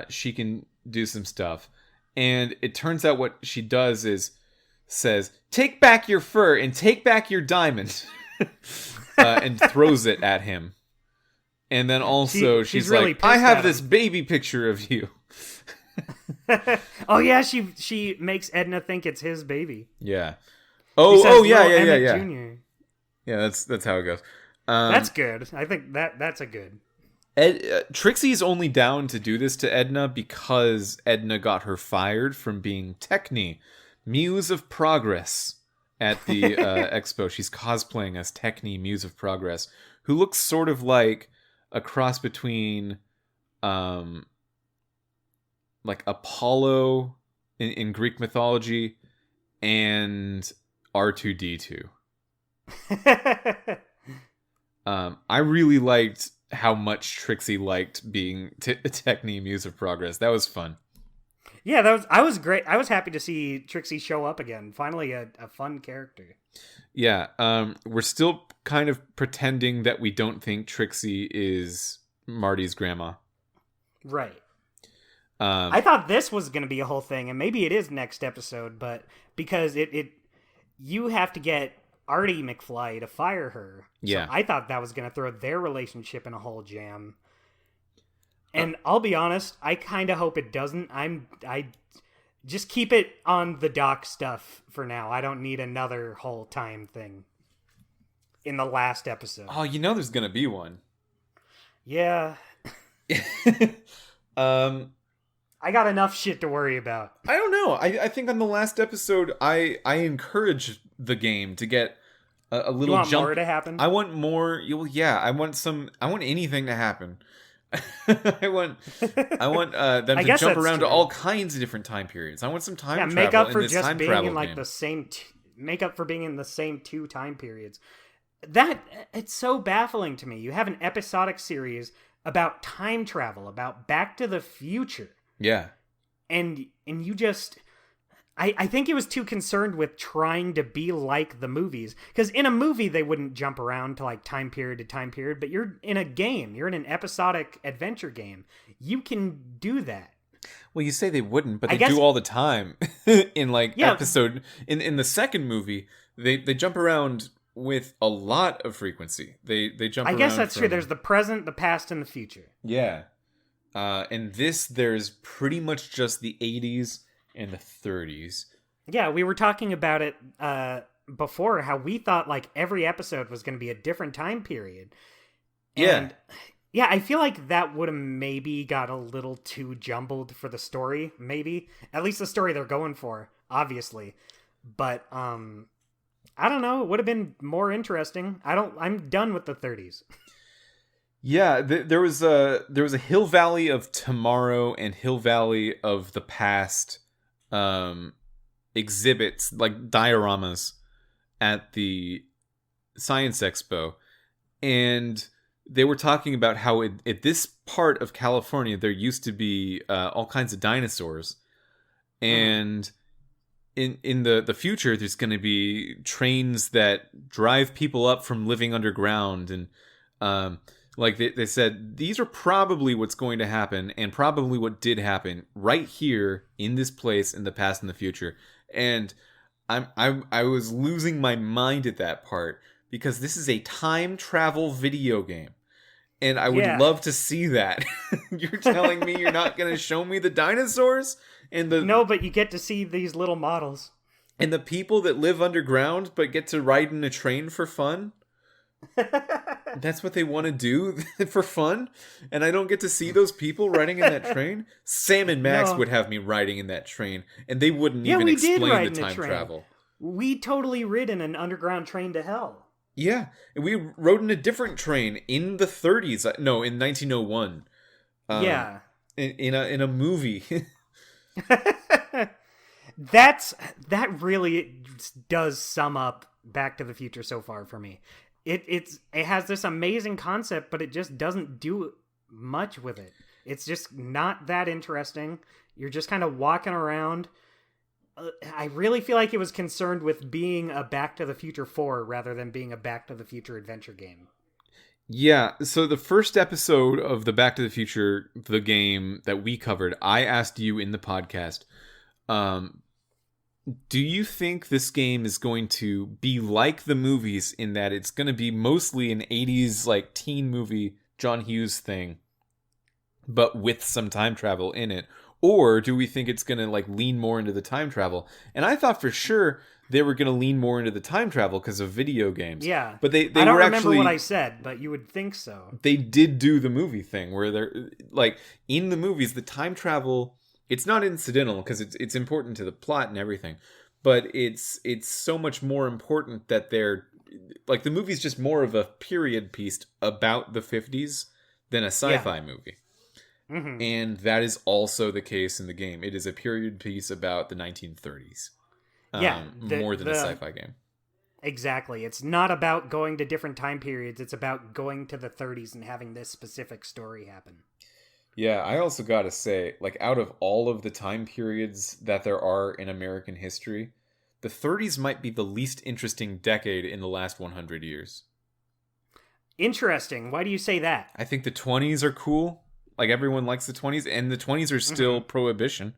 she can do some stuff. And it turns out what she does is says, take back your fur and take back your diamond. And throws it at him. And then also she's really like, I have this baby picture of you. Oh yeah, she makes Edna think it's his baby. Yeah. Oh yeah. Jr. Yeah, that's how it goes. That's good. I think that's a good. Trixie's only down to do this to Edna because Edna got her fired from being Techni, Muse of Progress, at the expo. She's cosplaying as Techni, Muse of Progress, who looks sort of like a cross between like Apollo in Greek mythology and R2-D2. I really liked how much Trixie liked being Techni, Muse of Progress. That was fun. Yeah, I was great. I was happy to see Trixie show up again. Finally, a fun character. Yeah, we're still kind of pretending that we don't think Trixie is Marty's grandma. Right. I thought this was going to be a whole thing, and maybe it is next episode, but because you have to get Artie McFly to fire her. Yeah. So I thought that was going to throw their relationship in a whole jam. And I'll be honest, I kind of hope it doesn't. I just keep it on the Doc stuff for now. I don't need another whole time thing in the last episode. Oh, you know there's going to be one. Yeah. I got enough shit to worry about. I don't know. I think on the last episode, I encouraged the game to get a little you want jump. More to happen? I want more. Yeah, I want anything to happen. I want them to jump around to all kinds of different time periods. I want some time travel. Make up for in this just time being travel in like game. the same. Make up for being in the same two time periods. That it's so baffling to me. You have an episodic series about time travel, about Back to the Future. Yeah. And you just... I think it was too concerned with trying to be like the movies. Because in a movie, they wouldn't jump around to like time period to time period. But you're in a game. You're in an episodic adventure game. You can do that. Well, you say they wouldn't, but I they guess, do all the time. In like yeah, episode in the second movie, they jump around with a lot of frequency. They jump I guess around that's true. from There's the present, the past, and the future. yeah. In this, there's pretty much just the 80s and the 30s. Yeah, we were talking about it before, how we thought like every episode was going to be a different time period. Yeah. And yeah, I feel like that would have maybe got a little too jumbled for the story, maybe. At least the story they're going for, obviously. But I don't know, it would have been more interesting. I'm done with the 30s. Yeah, there was a Hill Valley of Tomorrow and Hill Valley of the Past exhibits, like dioramas at the Science Expo, and they were talking about how at this part of California there used to be all kinds of dinosaurs, and in the future there's going to be trains that drive people up from living underground, and like they said, these are probably what's going to happen, and probably what did happen right here in this place in the past and the future. And I was losing my mind at that part, because this is a time travel video game, and I would Yeah. love to see that. You're telling me you're not going to show me the dinosaurs and the No, but you get to see these little models. and the people that live underground but get to ride in a train for fun? That's what they want to do for fun, and I don't get to see those people riding in that train. Sam and Max would have me riding in that train, and they wouldn't even explain the time travel. We totally rid in an underground train to hell. Yeah, and we rode in a different train in the 30s. No, in 1901. Yeah, in a movie. that really does sum up Back to the Future so far for me. It has this amazing concept, but it just doesn't do much with it. It's just not that interesting. You're just kind of walking around. I really feel like it was concerned with being a Back to the Future 4 rather than being a Back to the Future adventure game. Yeah, so the first episode of the Back to the Future, the game that we covered, I asked you in the podcast, do you think this game is going to be like the movies in that it's going to be mostly an 80s like teen movie John Hughes thing, but with some time travel in it? Or do we think it's going to like lean more into the time travel? And I thought for sure they were going to lean more into the time travel because of video games. Yeah. But they I don't were remember actually what I said, but you would think so. They did do the movie thing where they're like in the movies, the time travel, it's not incidental because it's important to the plot and everything, but it's so much more important that they're like the movie's just more of a period piece about the 50s than a sci-fi movie. Mm-hmm. And that is also the case in the game. It is a period piece about the 1930s. More than a sci-fi game. Exactly. It's not about going to different time periods. It's about going to the 30s and having this specific story happen. Yeah, I also gotta say, like, out of all of the time periods that there are in American history, the 30s might be the least interesting decade in the last 100 years. Interesting. Why do you say that? I think the 20s are cool. Like, everyone likes the 20s, and the 20s are still prohibition.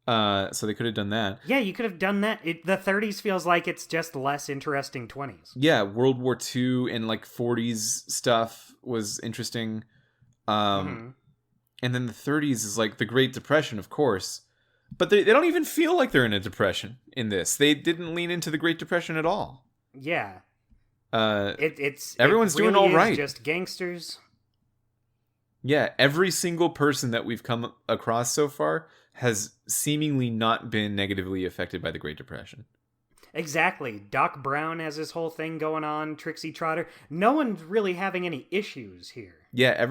So they could have done that. Yeah, you could have done that. The 30s feels like it's just less interesting 20s. Yeah, World War II and, like, 40s stuff was interesting. And then the 30s is like the Great Depression, of course. But they don't even feel like they're in a depression in this. They didn't lean into the Great Depression at all. Yeah. Everyone's really doing all right. Just gangsters. Yeah, every single person that we've come across so far has seemingly not been negatively affected by the Great Depression. Exactly. Doc Brown has his whole thing going on, Trixie Trotter. No one's really having any issues here. Yeah,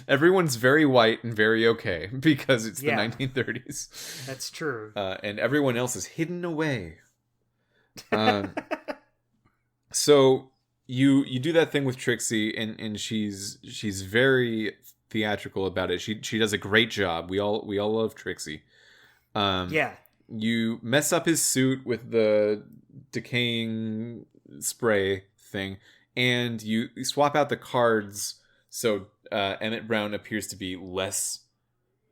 everyone's very white and very okay because it's the 1930s. That's true. And everyone else is hidden away. So you do that thing with Trixie, and she's very theatrical about it. She does a great job. We all love Trixie. Yeah. You mess up his suit with the decaying spray thing, and you swap out the cards so Emmett Brown appears to be less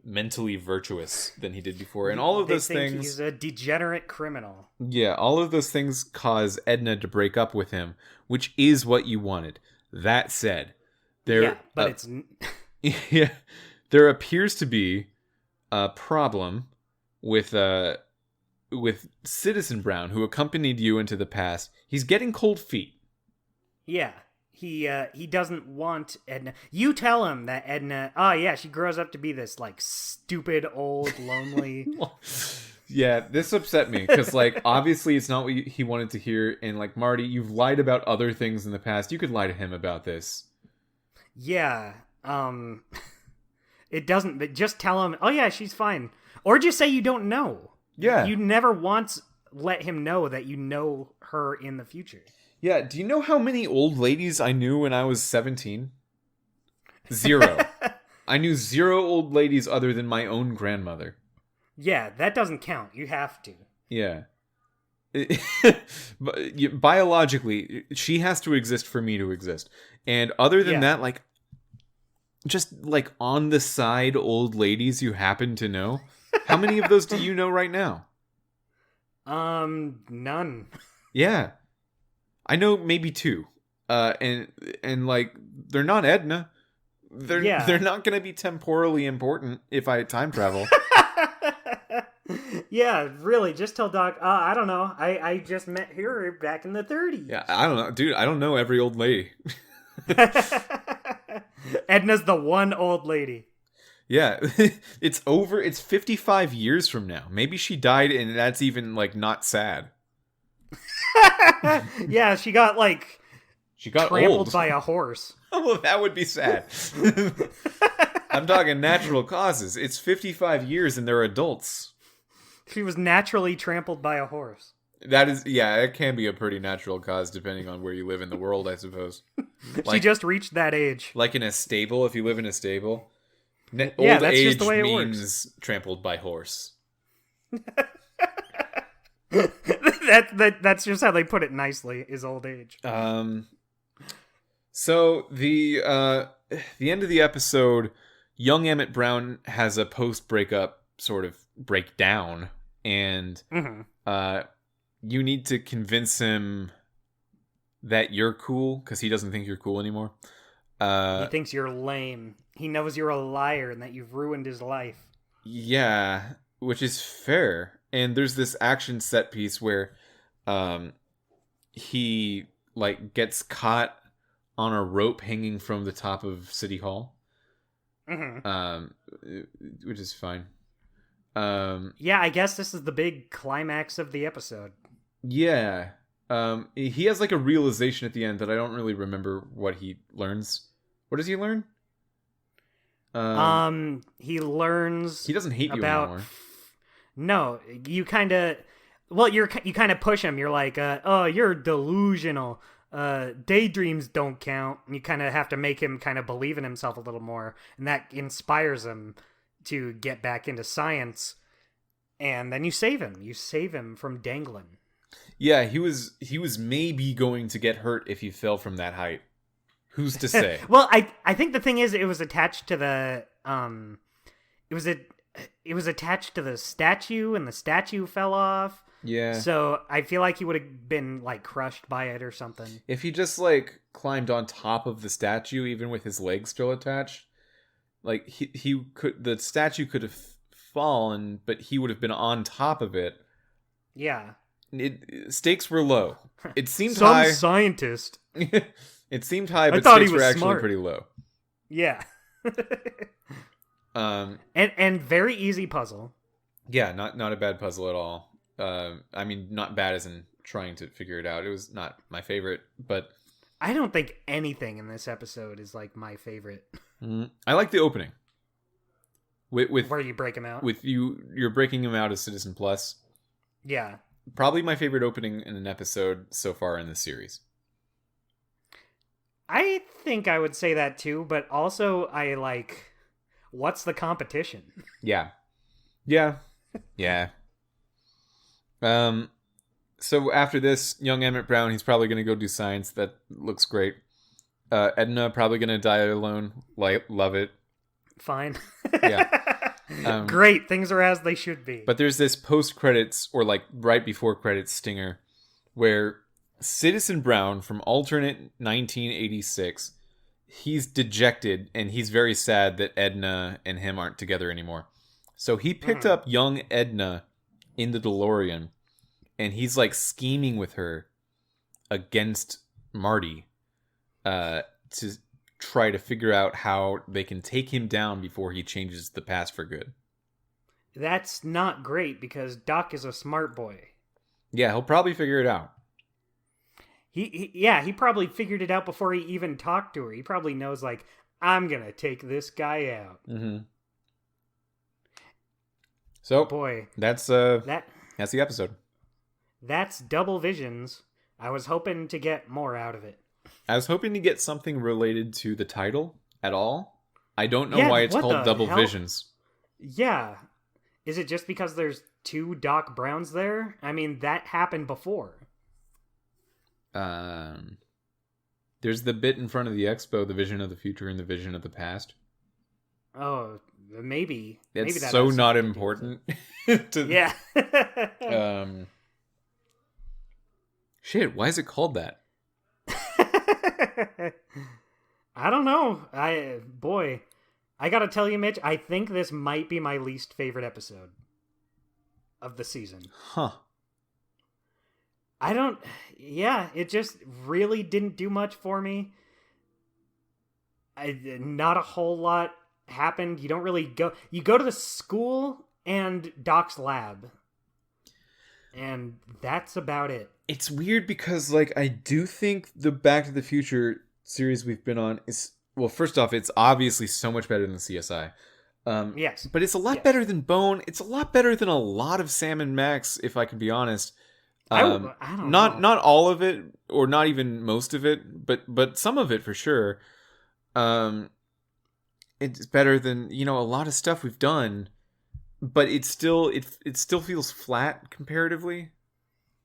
mentally virtuous than he did before. And all of those things... he's a degenerate criminal. Yeah, all of those things cause Edna to break up with him, which is what you wanted. That said, it's... yeah, there appears to be a problem with Citizen Brown, who accompanied you into the past. He's getting cold feet. Yeah. He doesn't want Edna. You tell him that Edna, oh yeah, she grows up to be this like stupid old lonely. Yeah, this upset me because like obviously it's not what he wanted to hear, and like Marty, you've lied about other things in the past. You could lie to him about this. Yeah. It doesn't, but just tell him, oh yeah, she's fine. Or just say you don't know. Yeah. You never once let him know that you know her in the future. Yeah, do you know how many old ladies I knew when I was 17? 0. I knew 0 old ladies other than my own grandmother. Yeah, that doesn't count. You have to. Yeah. Biologically, she has to exist for me to exist. And other than that, like, just like on the side old ladies you happen to know, how many of those do you know right now? None. Yeah. I know maybe 2. And like they're not Edna. They're not going to be temporally important if I time travel. Yeah, really, just tell Doc, I don't know. I just met her back in the 30s. Yeah, I don't know. Dude, I don't know every old lady. Edna's the one old lady. Yeah, it's over. It's 55 years from now. Maybe she died and that's even like not sad. Yeah, she got trampled old by a horse. Oh, well, that would be sad. I'm talking natural causes. It's 55 years and they're adults. She was naturally trampled by a horse. That is, yeah, it can be a pretty natural cause depending on where you live in the world, I suppose. She just reached that age. Like in a stable, if you live in a stable. Old that's age just the way it means works. Trampled by horse. That's just how they put it nicely, is old age. So the end of the episode, young Emmett Brown has a post-breakup sort of breakdown, and you need to convince him that you're cool, because he doesn't think you're cool anymore. He thinks you're lame. He knows you're a liar and that you've ruined his life. Yeah, which is fair. And there's this action set piece where he like gets caught on a rope hanging from the top of City Hall. Which is fine. Yeah, I guess this is the big climax of the episode. Yeah. He has like a realization at the end that I don't really remember what he learns. What does he learn? He learns he doesn't hate you anymore. No, you kind of, well, you kind of push him. You're like, oh, you're delusional. Daydreams don't count. And you kind of have to make him kind of believe in himself a little more, and that inspires him to get back into science. And then you save him. You save him from dangling. Yeah, he was maybe going to get hurt if he fell from that height. Who's to say? Well, I think the thing is, it was attached to the it was attached to the statue, and the statue fell off. Yeah. So I feel like he would have been like crushed by it or something. If he just like climbed on top of the statue, even with his legs still attached, like he could, the statue could have fallen, but he would have been on top of it. Yeah. Stakes were low. It seemed Some high. Scientist. It seemed high, but thought stakes he was were actually smart. pretty low. Yeah. And very easy puzzle. Yeah, not a bad puzzle at all. I mean, not bad as in trying to figure it out. It was not my favorite, but I don't think anything in this episode is like my favorite. I like the opening. With where you break him out. With you're breaking him out as Citizen Plus. Yeah. Probably my favorite opening in an episode so far in this series. I think I would say that too, but also I like, what's the competition? Yeah. So after this, young Emmett Brown, he's probably going to go do science. That looks great. Edna probably going to die alone. Love it. Fine. Yeah. Great, things are as they should be. But there's this post-credits, or like right before credits stinger, where Citizen Brown from alternate 1986, he's dejected and he's very sad that Edna and him aren't together anymore. So he picked up young Edna in the DeLorean, and he's like scheming with her against Marty to try to figure out how they can take him down before he changes the past for good. That's not great because Doc is a smart boy. Yeah, he'll probably figure it out. He probably figured it out before he even talked to her. He probably knows, like, I'm gonna take this guy out. Mm-hmm. So, boy, that's the episode. That's Double Visions. I was hoping to get more out of it. I was hoping to get something related to the title at all. I don't know why it's called Double Visions. Yeah. Is it just because there's 2 Doc Browns there? I mean, that happened before. There's the bit in front of the expo, the vision of the future and the vision of the past. Oh, maybe. It's maybe that so not important. Yeah. Shit, why is it called that? I don't know. I gotta tell you, Mitch, I think this might be my least favorite episode of the season. Huh. It just really didn't do much for me. Not a whole lot happened. You don't really you go to the school and Doc's lab. And that's about it. It's weird because, like, I do think the Back to the Future series we've been on is, well, first off, it's obviously so much better than CSI. Yes. But it's a lot better than Bone. It's a lot better than a lot of Sam and Max, if I can be honest. I don't know. Not all of it, or not even most of it, but some of it for sure. It's better than, a lot of stuff we've done, but it still feels flat comparatively.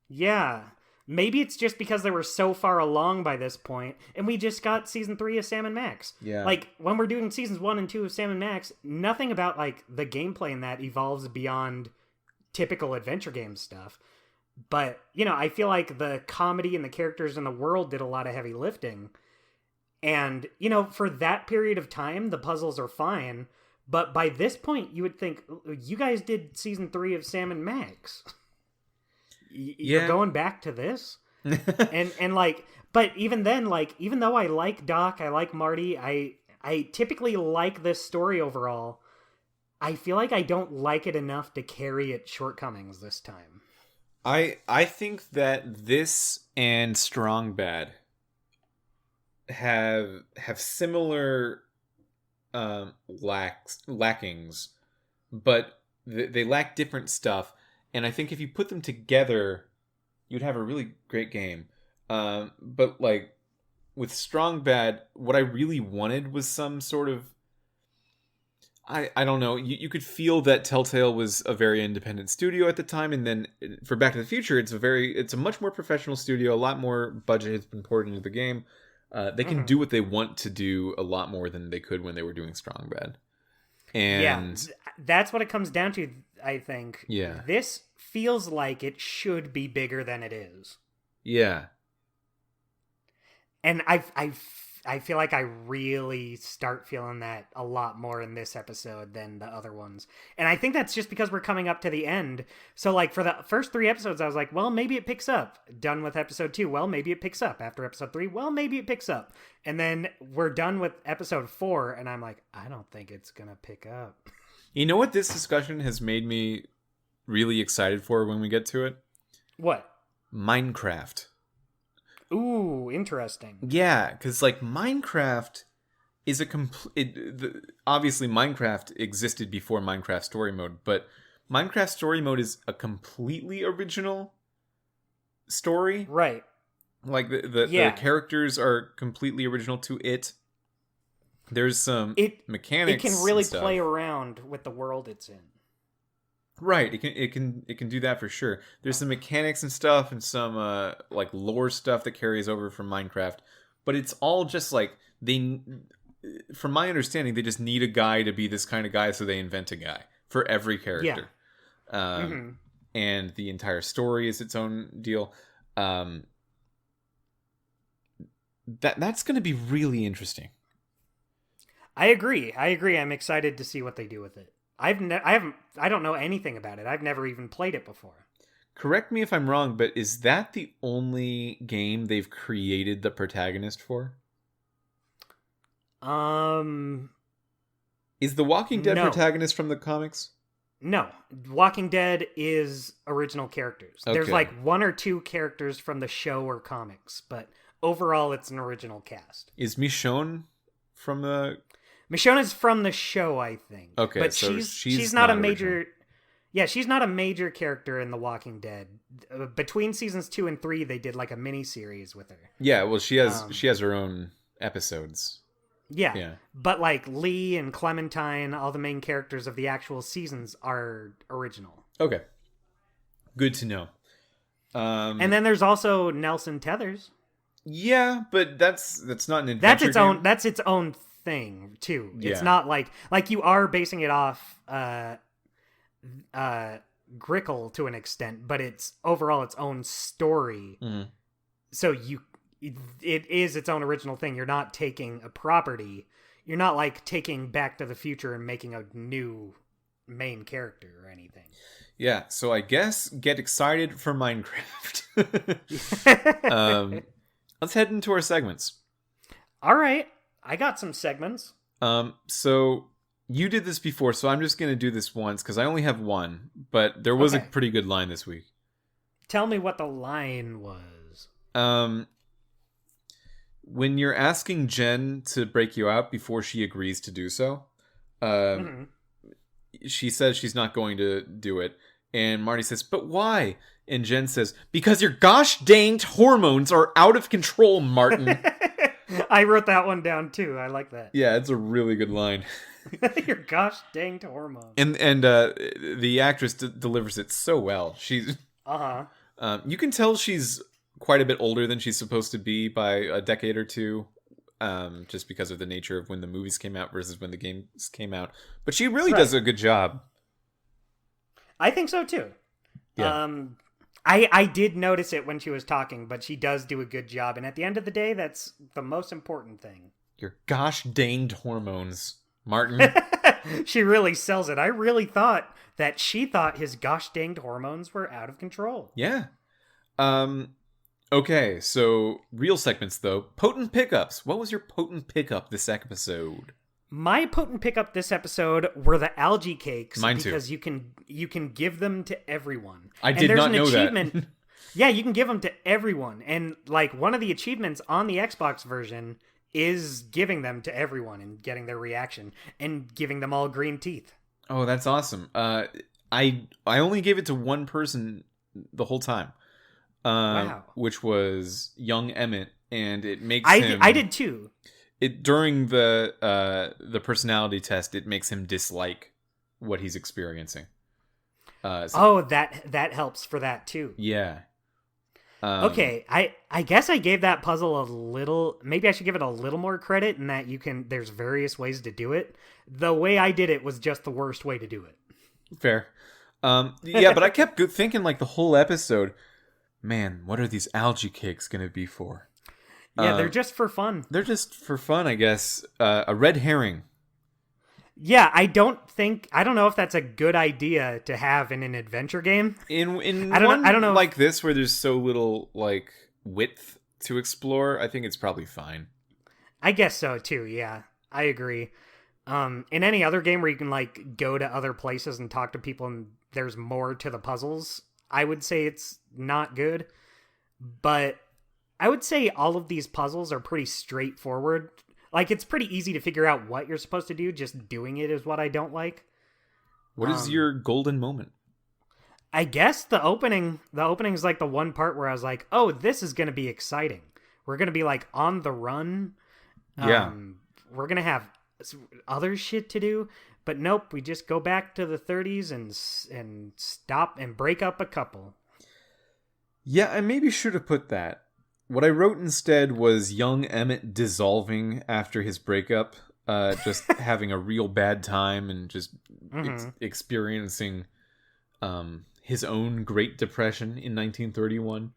Yeah. Maybe it's just because they were so far along by this point, and we just got season 3 of Sam and Max. Yeah. Like, when we're doing seasons 1 and 2 of Sam and Max, nothing about, like, the gameplay in that evolves beyond typical adventure game stuff. But, I feel like the comedy and the characters in the world did a lot of heavy lifting. And, for that period of time, the puzzles are fine. But by this point, you would think, you guys did season 3 of Sam and Max. You're going back to this? and like, but even then, like, even though I like Doc, I like Marty, I typically like this story overall, I feel like I don't like it enough to carry its shortcomings this time. I think that this and Strong Bad have similar lackings, but they lack different stuff. And I think if you put them together, you'd have a really great game. But like with Strong Bad, what I really wanted was some sort of, I don't know. You could feel that Telltale was a very independent studio at the time, and then for Back to the Future, it's a much more professional studio. A lot more budget has been poured into the game. They can do what they want to do a lot more than they could when they were doing Strong Bad. And that's what it comes down to, I think. Yeah. This feels like it should be bigger than it is. Yeah. And I feel like I really start feeling that a lot more in this episode than the other ones. And I think that's just because we're coming up to the end. So, like, for the first 3 episodes, I was like, well, maybe it picks up. Done with episode 2. Well, maybe it picks up. After episode 3, well, maybe it picks up. And then we're done with episode 4, and I'm like, I don't think it's going to pick up. You know what this discussion has made me really excited for when we get to it? What? Minecraft. Ooh, interesting. Yeah, because like Minecraft is obviously Minecraft existed before Minecraft Story Mode, but Minecraft Story Mode is a completely original story. Right. Like the characters are completely original to it. There's some mechanics. It can really play around with the world it's in. Right, it can do that for sure. There's some mechanics and stuff, and some like lore stuff that carries over from Minecraft, but it's all just like from my understanding, they just need a guy to be this kind of guy, so they invent a guy. for every character. Mm-hmm. And the entire story is its own deal. That's going to be really interesting. I agree. I'm excited to see what they do with it. I don't know anything about it. I've never even played it before. Correct me if I'm wrong, but is that the only game they've created the protagonist for? Is the Walking Dead protagonist from the comics? No. Walking Dead is original characters. Okay. There's like one or two characters from the show or comics, but overall it's an original cast. Is Michonne from the... Michonne is from the show, I think. Okay, but so she's not a major... Original. Yeah, she's not a major character in The Walking Dead. Between seasons 2 and 3, they did like a mini series with her. Yeah, well, she has her own episodes. Yeah, but like Lee and Clementine, all the main characters of the actual seasons are original. Okay, good to know. And then there's also Nelson Tethers. Yeah, but that's not an adventure game. That's its own thing too. Yeah. It's not like you are basing it off Grickle to an extent, but it's overall its own story. Mm-hmm. So it is its own original thing. You're not taking a property. You're not like taking Back to the Future and making a new main character or anything. Yeah, so I guess get excited for Minecraft. Let's head into our segments. All right. I got some segments. So you did this before, so I'm just going to do this once because I only have one, but there was a pretty good line this week. Tell me what the line was. When you're asking Jen to break you out before she agrees to do so, she says she's not going to do it. And Marty says, but why? And Jen says, because your gosh danged hormones are out of control, Martin. I wrote that one down too. I like that. Yeah, it's a really good line. Your gosh danged hormones. And the actress delivers it so well. She's you can tell she's quite a bit older than she's supposed to be by a decade or two, just because of the nature of when the movies came out versus when the games came out. But she really does a good job. I think so too. Yeah. I did notice it when she was talking, but she does do a good job. And at the end of the day, that's the most important thing. Your gosh danged hormones, Martin. She really sells it. I really thought that she thought his gosh danged hormones were out of control. Yeah. Okay, so real segments though. Potent pickups. What was your potent pickup this episode? My potent pickup this episode were the algae cakes. Mine too. Because you can give them to everyone. I did not know that. Yeah, you can give them to everyone. And like one of the achievements on the Xbox version is giving them to everyone and getting their reaction and giving them all green teeth. Oh, that's awesome. I only gave it to one person the whole time. Wow. Which was young Emmett, and it makes him... I did too. During the personality test, it makes him dislike what he's experiencing. That helps for that too. Yeah. Okay, I guess I gave that puzzle a little... Maybe I should give it a little more credit in that there's various ways to do it. The way I did it was just the worst way to do it. Fair. Yeah, but I kept thinking like the whole episode, man, what are these algae cakes going to be for? Yeah, they're just for fun. They're just for fun, I guess. A red herring. Yeah, I don't know if that's a good idea to have in an adventure game. I don't know like this where there's so little like width to explore, I think it's probably fine. I guess so too, yeah. I agree. In any other game where you can like go to other places and talk to people and there's more to the puzzles, I would say it's not good. But I would say all of these puzzles are pretty straightforward. Like, it's pretty easy to figure out what you're supposed to do. Just doing it is what I don't like. What is your golden moment? I guess the opening is like the one part where I was like, oh, this is going to be exciting. We're going to be like on the run. Yeah. We're going to have other shit to do. But nope, we just go back to the 30s and stop and break up a couple. Yeah, I maybe should have put that. What I wrote instead was young Emmett dissolving after his breakup, just having a real bad time and just Mm-hmm. experiencing his own Great Depression in 1931.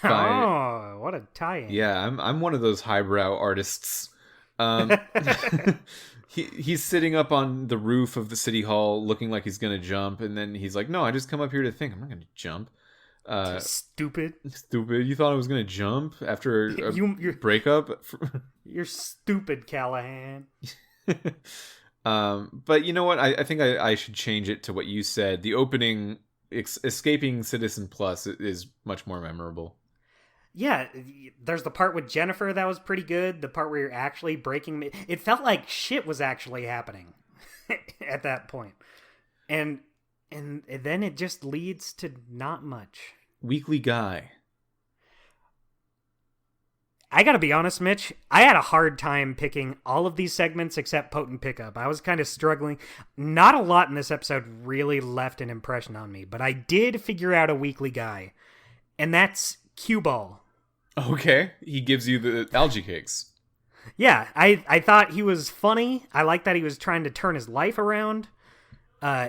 By Oh, what a tie-in. Yeah, I'm one of those highbrow artists. Um, he's sitting up on the roof of the city hall, looking like he's gonna jump, and then he's like, "No, I just come up here to think. I'm not gonna jump." Stupid. Stupid! You thought I was gonna jump after a You're breakup? you're stupid, Callahan. But you know what? I think I should change it to what you said. The opening, escaping Citizen Plus, is much more memorable. Yeah, there's the part with Jennifer that was pretty good. The part where you're actually breaking... It felt like shit was actually happening at that point. And then it just leads to not much. Weekly Guy. I gotta be honest, Mitch. I had a hard time picking all of these segments except Potent Pickup. I was kind of struggling. Not a lot in this episode really left an impression on me, but I did figure out a Weekly Guy. And that's Cue Ball. Okay, he gives you the algae cakes. Yeah, I thought he was funny. I like that he was trying to turn his life around.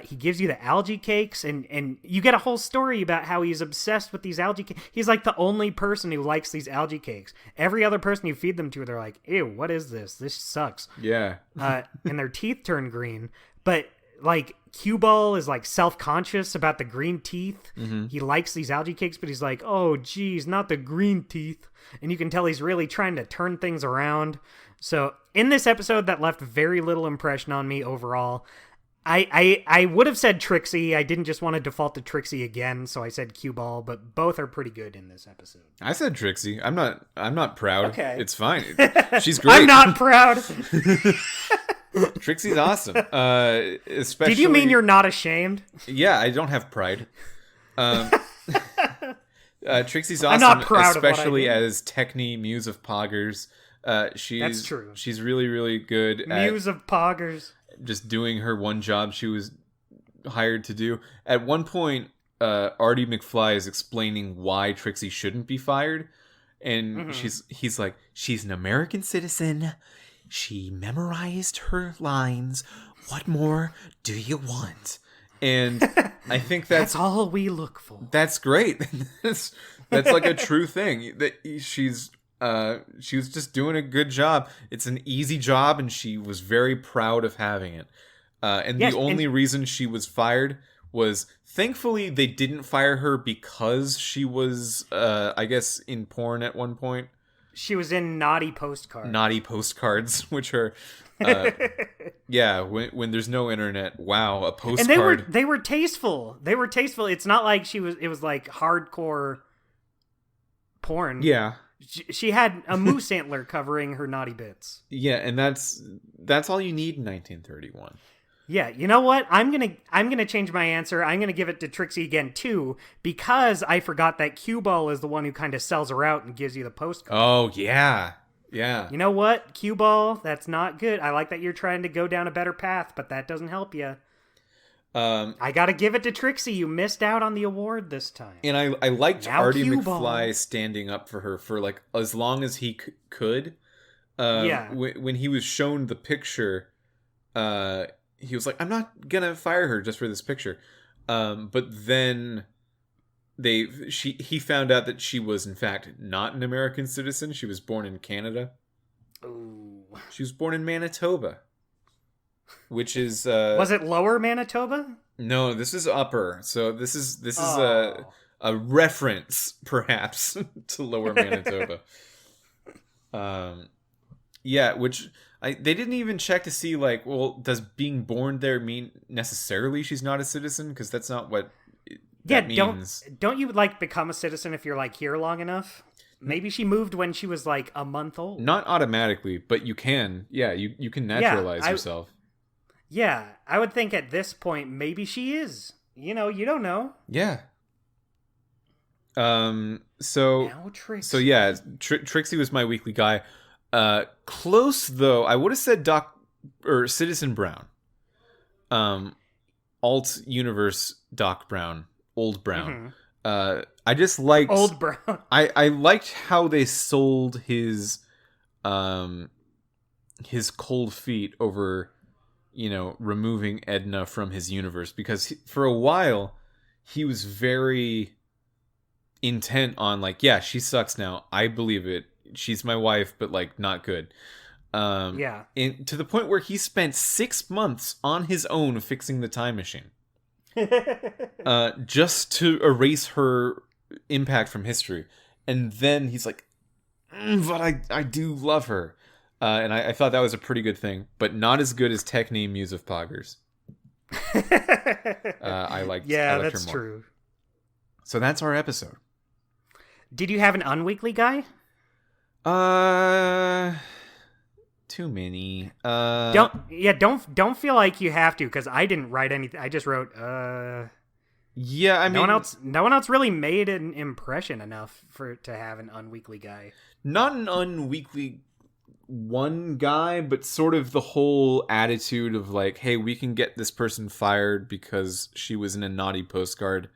He gives you the algae cakes, and you get a whole story about how he's obsessed with these algae cakes. He's like the only person who likes these algae cakes. Every other person you feed them to, they're like, ew, what is this? This sucks. Yeah. And their teeth turn green. But, like, Cue Ball is, like, self-conscious about the green teeth. Mm-hmm. He likes these algae cakes, but he's like, oh, geez, not the green teeth. And you can tell he's really trying to turn things around. So, in this episode, that left very little impression on me overall. I would have said Trixie. I didn't just want to default to Trixie again, so I said Cue Ball, but both are pretty good in this episode. I said Trixie. I'm not proud. Okay. It's fine. She's great. I'm not proud. Trixie's awesome. Especially. Did you mean you're not ashamed? Yeah, I don't have pride. Trixie's awesome. I'm not proud especially of what I do. as Techni Muse of Poggers. That's true. She's really, really good Muse of Poggers. Just doing her one job she was hired to do. At one point, Artie McFly is explaining why Trixie shouldn't be fired, and he's like, she's an American citizen. She memorized her lines. What more do you want? And I think that's all we look for. That's great. that's like a true thing. That she was just doing a good job. It's an easy job, and she was very proud of having it. And yes, the only reason she was fired was, thankfully, they didn't fire her because she was, I guess, in porn at one point. She was in Naughty Postcards. Naughty Postcards, which are, yeah, when there's no internet. Wow, a postcard. And they were tasteful. They were tasteful. It's not like it was like hardcore porn. Yeah. She had a moose antler covering her naughty bits. Yeah, and that's all you need in 1931. Yeah, you know what? I'm gonna change my answer. I'm gonna give it to Trixie again too, because I forgot that Cue Ball is the one who kind of sells her out and gives you the postcard. Oh yeah, yeah. You know what, Cue Ball? That's not good. I like that you're trying to go down a better path, but that doesn't help you. I gotta give it to Trixie. You missed out on the award this time. And I liked Now Artie Cue McFly Ball. standing up for her for like as long as he could. Yeah. When he was shown the picture, he was like, "I'm not gonna fire her just for this picture." But then he found out that she was in fact not an American citizen. She was born in Canada. Ooh. She was born in Manitoba, which is Was it Lower Manitoba? No, this is Upper. So this is Oh. a reference, perhaps, to Lower Manitoba. Yeah, which they didn't even check to see, like, well, does being born there mean necessarily she's not a citizen? Because that's not what that means. Don't you like become a citizen if you're like here long enough? Maybe she moved when she was like a month old. Not automatically, but you can. Yeah, you can naturalize yourself. Yeah, I would think at this point maybe she is. You know, you don't know. Yeah. Now Trixie. So yeah, Trixie was my weekly guy. Close though, I would have said Citizen Brown. Alt Universe Doc Brown, Old Brown. I just liked Old Brown. I liked how they sold his his cold feet over, removing Edna from his universe, because for a while he was very intent on like, yeah, she sucks now. I believe it. She's my wife, but like not good. Yeah. To the point where he spent 6 months on his own fixing the time machine. Just to erase her impact from history. And then he's like, but I do love her. And I thought that was a pretty good thing, but not as good as Techne Muse of Poggers. I liked that's her more. true. So that's our episode. Did you have an unweekly guy? Too many. Don't feel like you have to, because I didn't write anything. I just wrote Yeah, I mean, no one else really made an impression enough to have an unweekly guy. Not an unweekly one guy, but sort of the whole attitude of like, hey, we can get this person fired because she was in a naughty postcard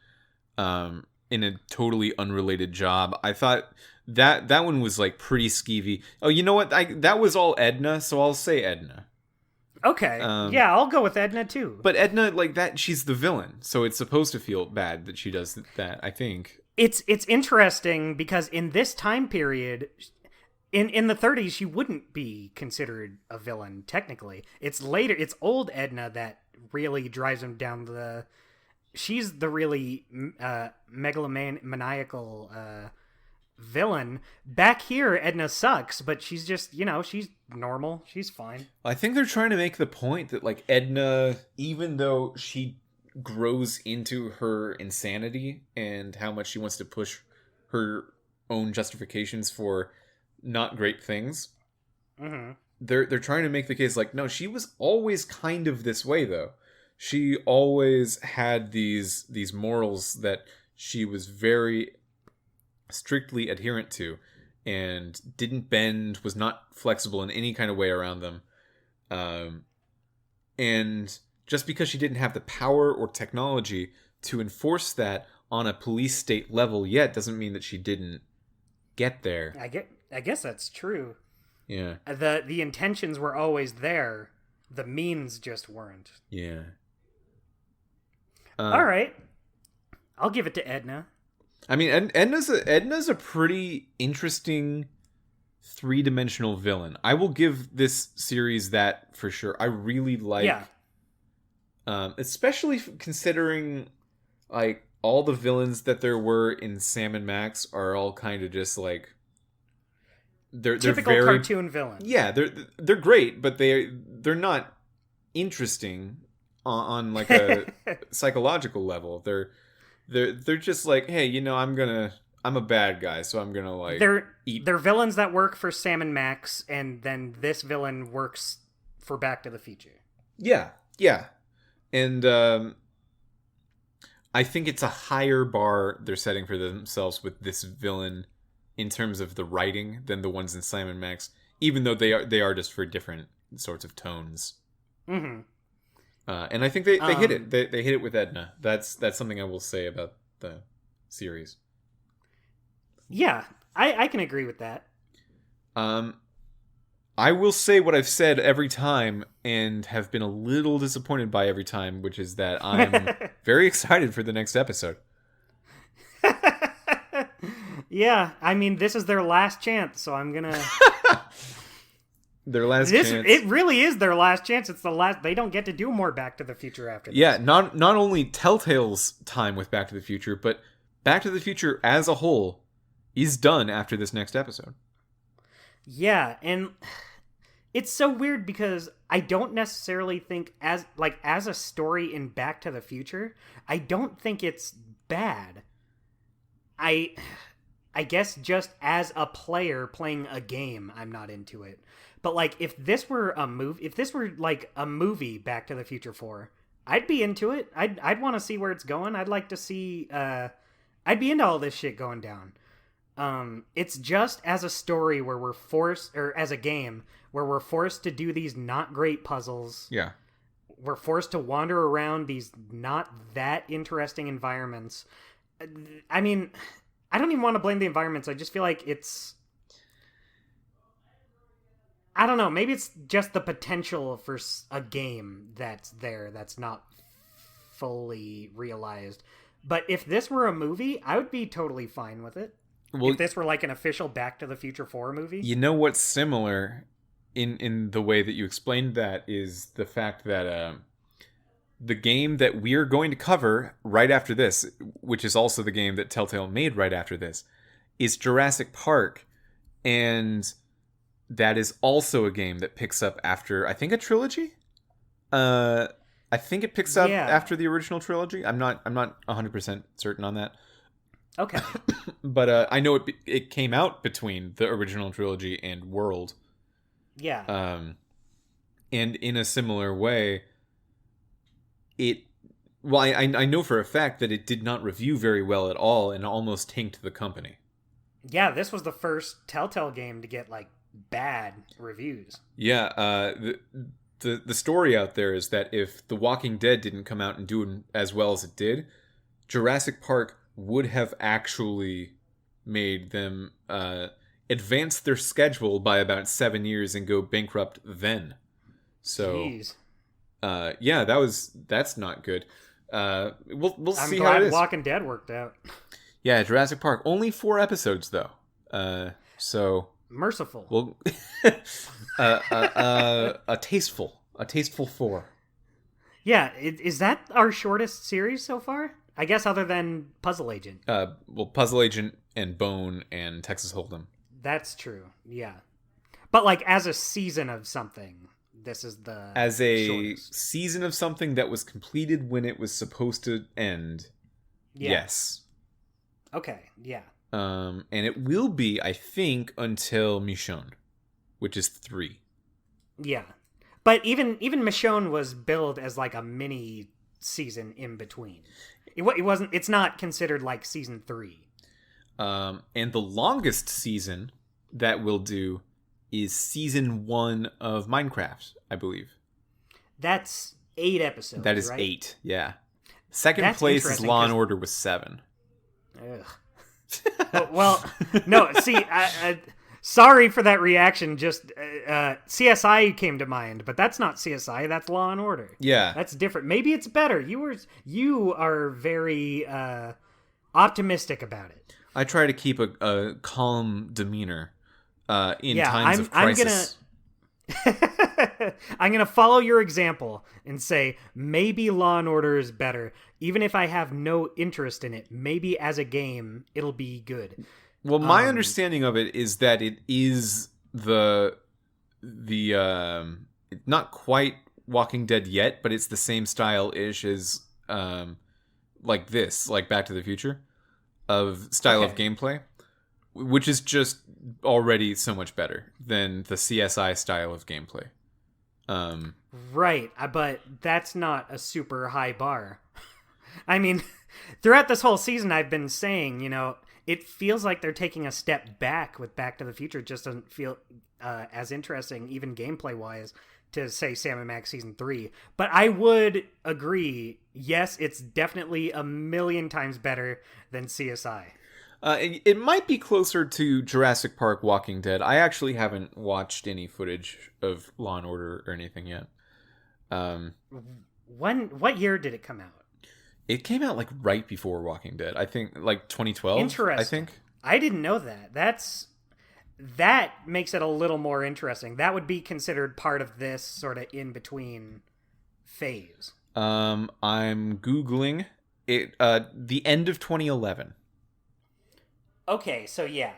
in a totally unrelated job. I thought that one was like pretty skeevy. Oh, you know what? That was all Edna, so I'll say Edna. Okay. Yeah, I'll go with Edna too. But Edna, like that, she's the villain, so it's supposed to feel bad that she does that, I think. It's interesting because in this time period, in the 30s, she wouldn't be considered a villain, technically. It's later, it's old Edna that really drives him down the... She's the really megalomaniacal villain. Back here, Edna sucks, but she's just, she's normal. She's fine. I think they're trying to make the point that, like, Edna, even though she grows into her insanity and how much she wants to push her own justifications for not great things, they're trying to make the case like, no, she was always kind of this way, though. She always had these morals that she was very strictly adherent to and didn't bend, was not flexible in any kind of way around them. And just because she didn't have the power or technology to enforce that on a police state level yet doesn't mean that she didn't get there. I guess that's true. Yeah. The intentions were always there. The means just weren't. Yeah. All right. I'll give it to Edna. I mean, Edna's a pretty interesting three-dimensional villain. I will give this series that for sure. I really like... Yeah. Especially considering, like, all the villains that there were in Sam and Max are all kind of just, like... They're typical very, cartoon villain. Yeah, they're great, but they're not interesting on like a psychological level. They're just like, hey, I'm a bad guy, so I'm gonna like they're villains that work for Sam and Max, and then this villain works for Back to the Future. Yeah. And I think it's a higher bar they're setting for themselves with this villain in terms of the writing than the ones in Sam and Max, even though they are just for different sorts of tones. Mm-hmm. And I think they hit it. They hit it with Edna. That's something I will say about the series. Yeah, I can agree with that. I will say what I've said every time and have been a little disappointed by every time, which is that I'm very excited for the next episode. Yeah, I mean, this is their last chance, so I'm gonna... Their last chance. It really is their last chance. It's the last... They don't get to do more Back to the Future after this. Yeah, not only Telltale's time with Back to the Future, but Back to the Future as a whole is done after this next episode. Yeah, and it's so weird because I don't necessarily think as a story in Back to the Future, I don't think it's bad. I guess just as a player playing a game, I'm not into it. But like if this were like a movie Back to the Future 4, I'd be into it. I'd want to see where it's going. I'd like to see I'd be into all this shit going down. It's just as a story where we're forced, or as a game where we're forced to do these not great puzzles. Yeah. We're forced to wander around these not that interesting environments. I mean, I don't even want to blame the environments. I just feel like it's... I don't know. Maybe it's just the potential for a game that's there that's not fully realized. But if this were a movie, I would be totally fine with it. Well, if this were like an official Back to the Future 4 movie. You know what's similar in the way that you explained that is the fact that the game that we're going to cover right after this, which is also the game that Telltale made right after this, is Jurassic Park. And that is also a game that picks up after, I think, a trilogy? I think it picks up after the original trilogy. I'm not 100% certain on that. Okay. But I know it came out between the original trilogy and World. Yeah. And in a similar way, I know for a fact that it did not review very well at all and almost tanked the company. Yeah, this was the first Telltale game to get like bad reviews. Yeah, the story out there is that if The Walking Dead didn't come out and do as well as it did, Jurassic Park would have actually made them advance their schedule by about 7 years and go bankrupt then. So, jeez. Yeah, that's not good. We'll see how it is. I'm glad Walking Dead worked out. Yeah, Jurassic Park. Only 4 episodes though. So merciful. Well, a tasteful 4. Yeah, is that our shortest series so far? I guess other than Puzzle Agent. Well, Puzzle Agent and Bone and Texas Hold'em. That's true. Yeah, but like as a season of something, this is the shortest. Season of something that was completed when it was supposed to end. Yeah. Yes. Okay. Yeah. And it will be, I think, until Michonne, which is 3. Yeah, but even Michonne was billed as like a mini season in between. It wasn't. It's not considered like season 3. And the longest season that we'll do is season 1 of Minecraft, I believe. That's 8 episodes. That is right? 8. Yeah. Second place is Law and Order with 7. Ugh. Well, no. See, sorry for that reaction. Just CSI came to mind, but that's not CSI. That's Law and Order. Yeah, that's different. Maybe it's better. You are very optimistic about it. I try to keep a calm demeanor in times of crisis. I'm gonna follow your example and say maybe Law and Order is better, even if I have no interest in it. Maybe as a game, it'll be good. Well, my understanding of it is that it is the not quite Walking Dead yet, but it's the same style-ish as like Back to the Future of style of gameplay, which is just already so much better than the CSI style of gameplay. Right, but that's not a super high bar. I mean, throughout this whole season, I've been saying, it feels like they're taking a step back with Back to the Future. It just doesn't feel as interesting, even gameplay-wise, to say Sam & Max Season 3. But I would agree, yes, it's definitely a million times better than CSI. It might be closer to Jurassic Park Walking Dead. I actually haven't watched any footage of Law & Order or anything yet. What year did it come out? It came out right before Walking Dead. I think 2012. Interesting. I think. I didn't know that. That makes it a little more interesting. That would be considered part of this sort of in between phase. I'm Googling it. The end of 2011. Okay, so yeah.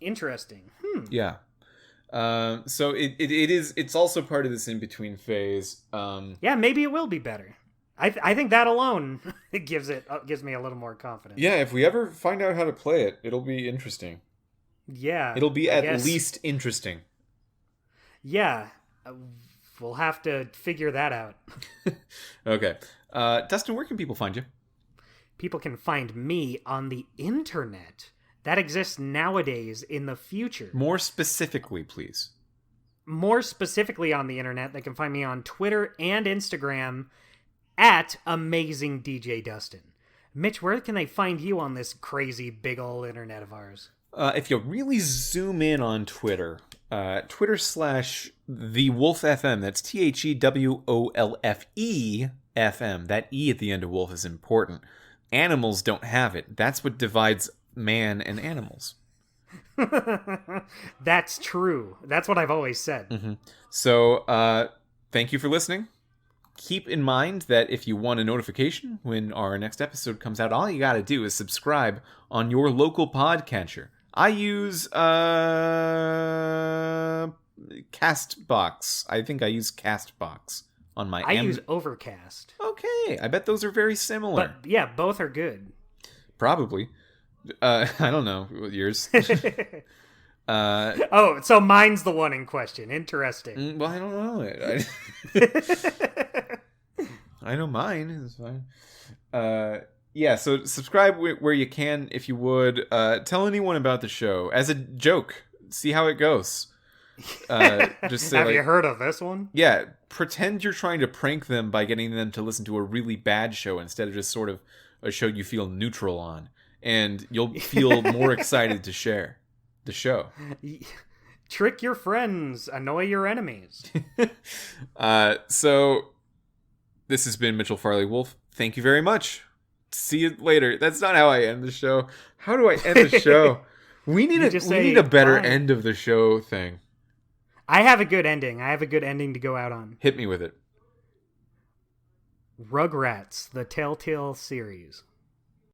Interesting. Yeah. So it's also part of this in between phase. Yeah, maybe it will be better. I think that alone gives me a little more confidence. Yeah, if we ever find out how to play it, it'll be interesting. Yeah. It'll be at least interesting. Yeah. We'll have to figure that out. Okay. Dustin, where can people find you? People can find me on the internet. That exists nowadays in the future. More specifically, please. More specifically on the internet, they can find me on Twitter and Instagram at Amazing DJ Dustin. Mitch, where can they find you on this crazy big ol' internet of ours? If you really zoom in on Twitter, Twitter / The Wolf FM. That's TheWolfe FM. That E at the end of wolf is important. Animals don't have it. That's what divides man and animals. That's true. That's what I've always said. Mm-hmm. So, thank you for listening. Keep in mind that if you want a notification when our next episode comes out, all you gotta do is subscribe on your local podcatcher. I use Castbox. I think I use Castbox on my. I use Overcast. Okay, I bet those are very similar. But yeah, both are good. Probably. I don't know yours. Oh, so mine's the one in question. Interesting. Well, I don't know it. I know mine is fine. Yeah, so subscribe where you can if you would. Tell anyone about the show as a joke. See how it goes. Just say, have you heard of this one? Yeah, pretend you're trying to prank them by getting them to listen to a really bad show instead of just sort of a show you feel neutral on. And you'll feel more excited to share the show. Trick your friends, annoy your enemies. So this has been Mitchell Farley Wolf. Thank you very much. See you later. That's not how I end the show. How do I end the show? We need a better end of the show thing. I have a good ending. I have a good ending to go out on. Hit me with it. Rugrats, the Telltale series.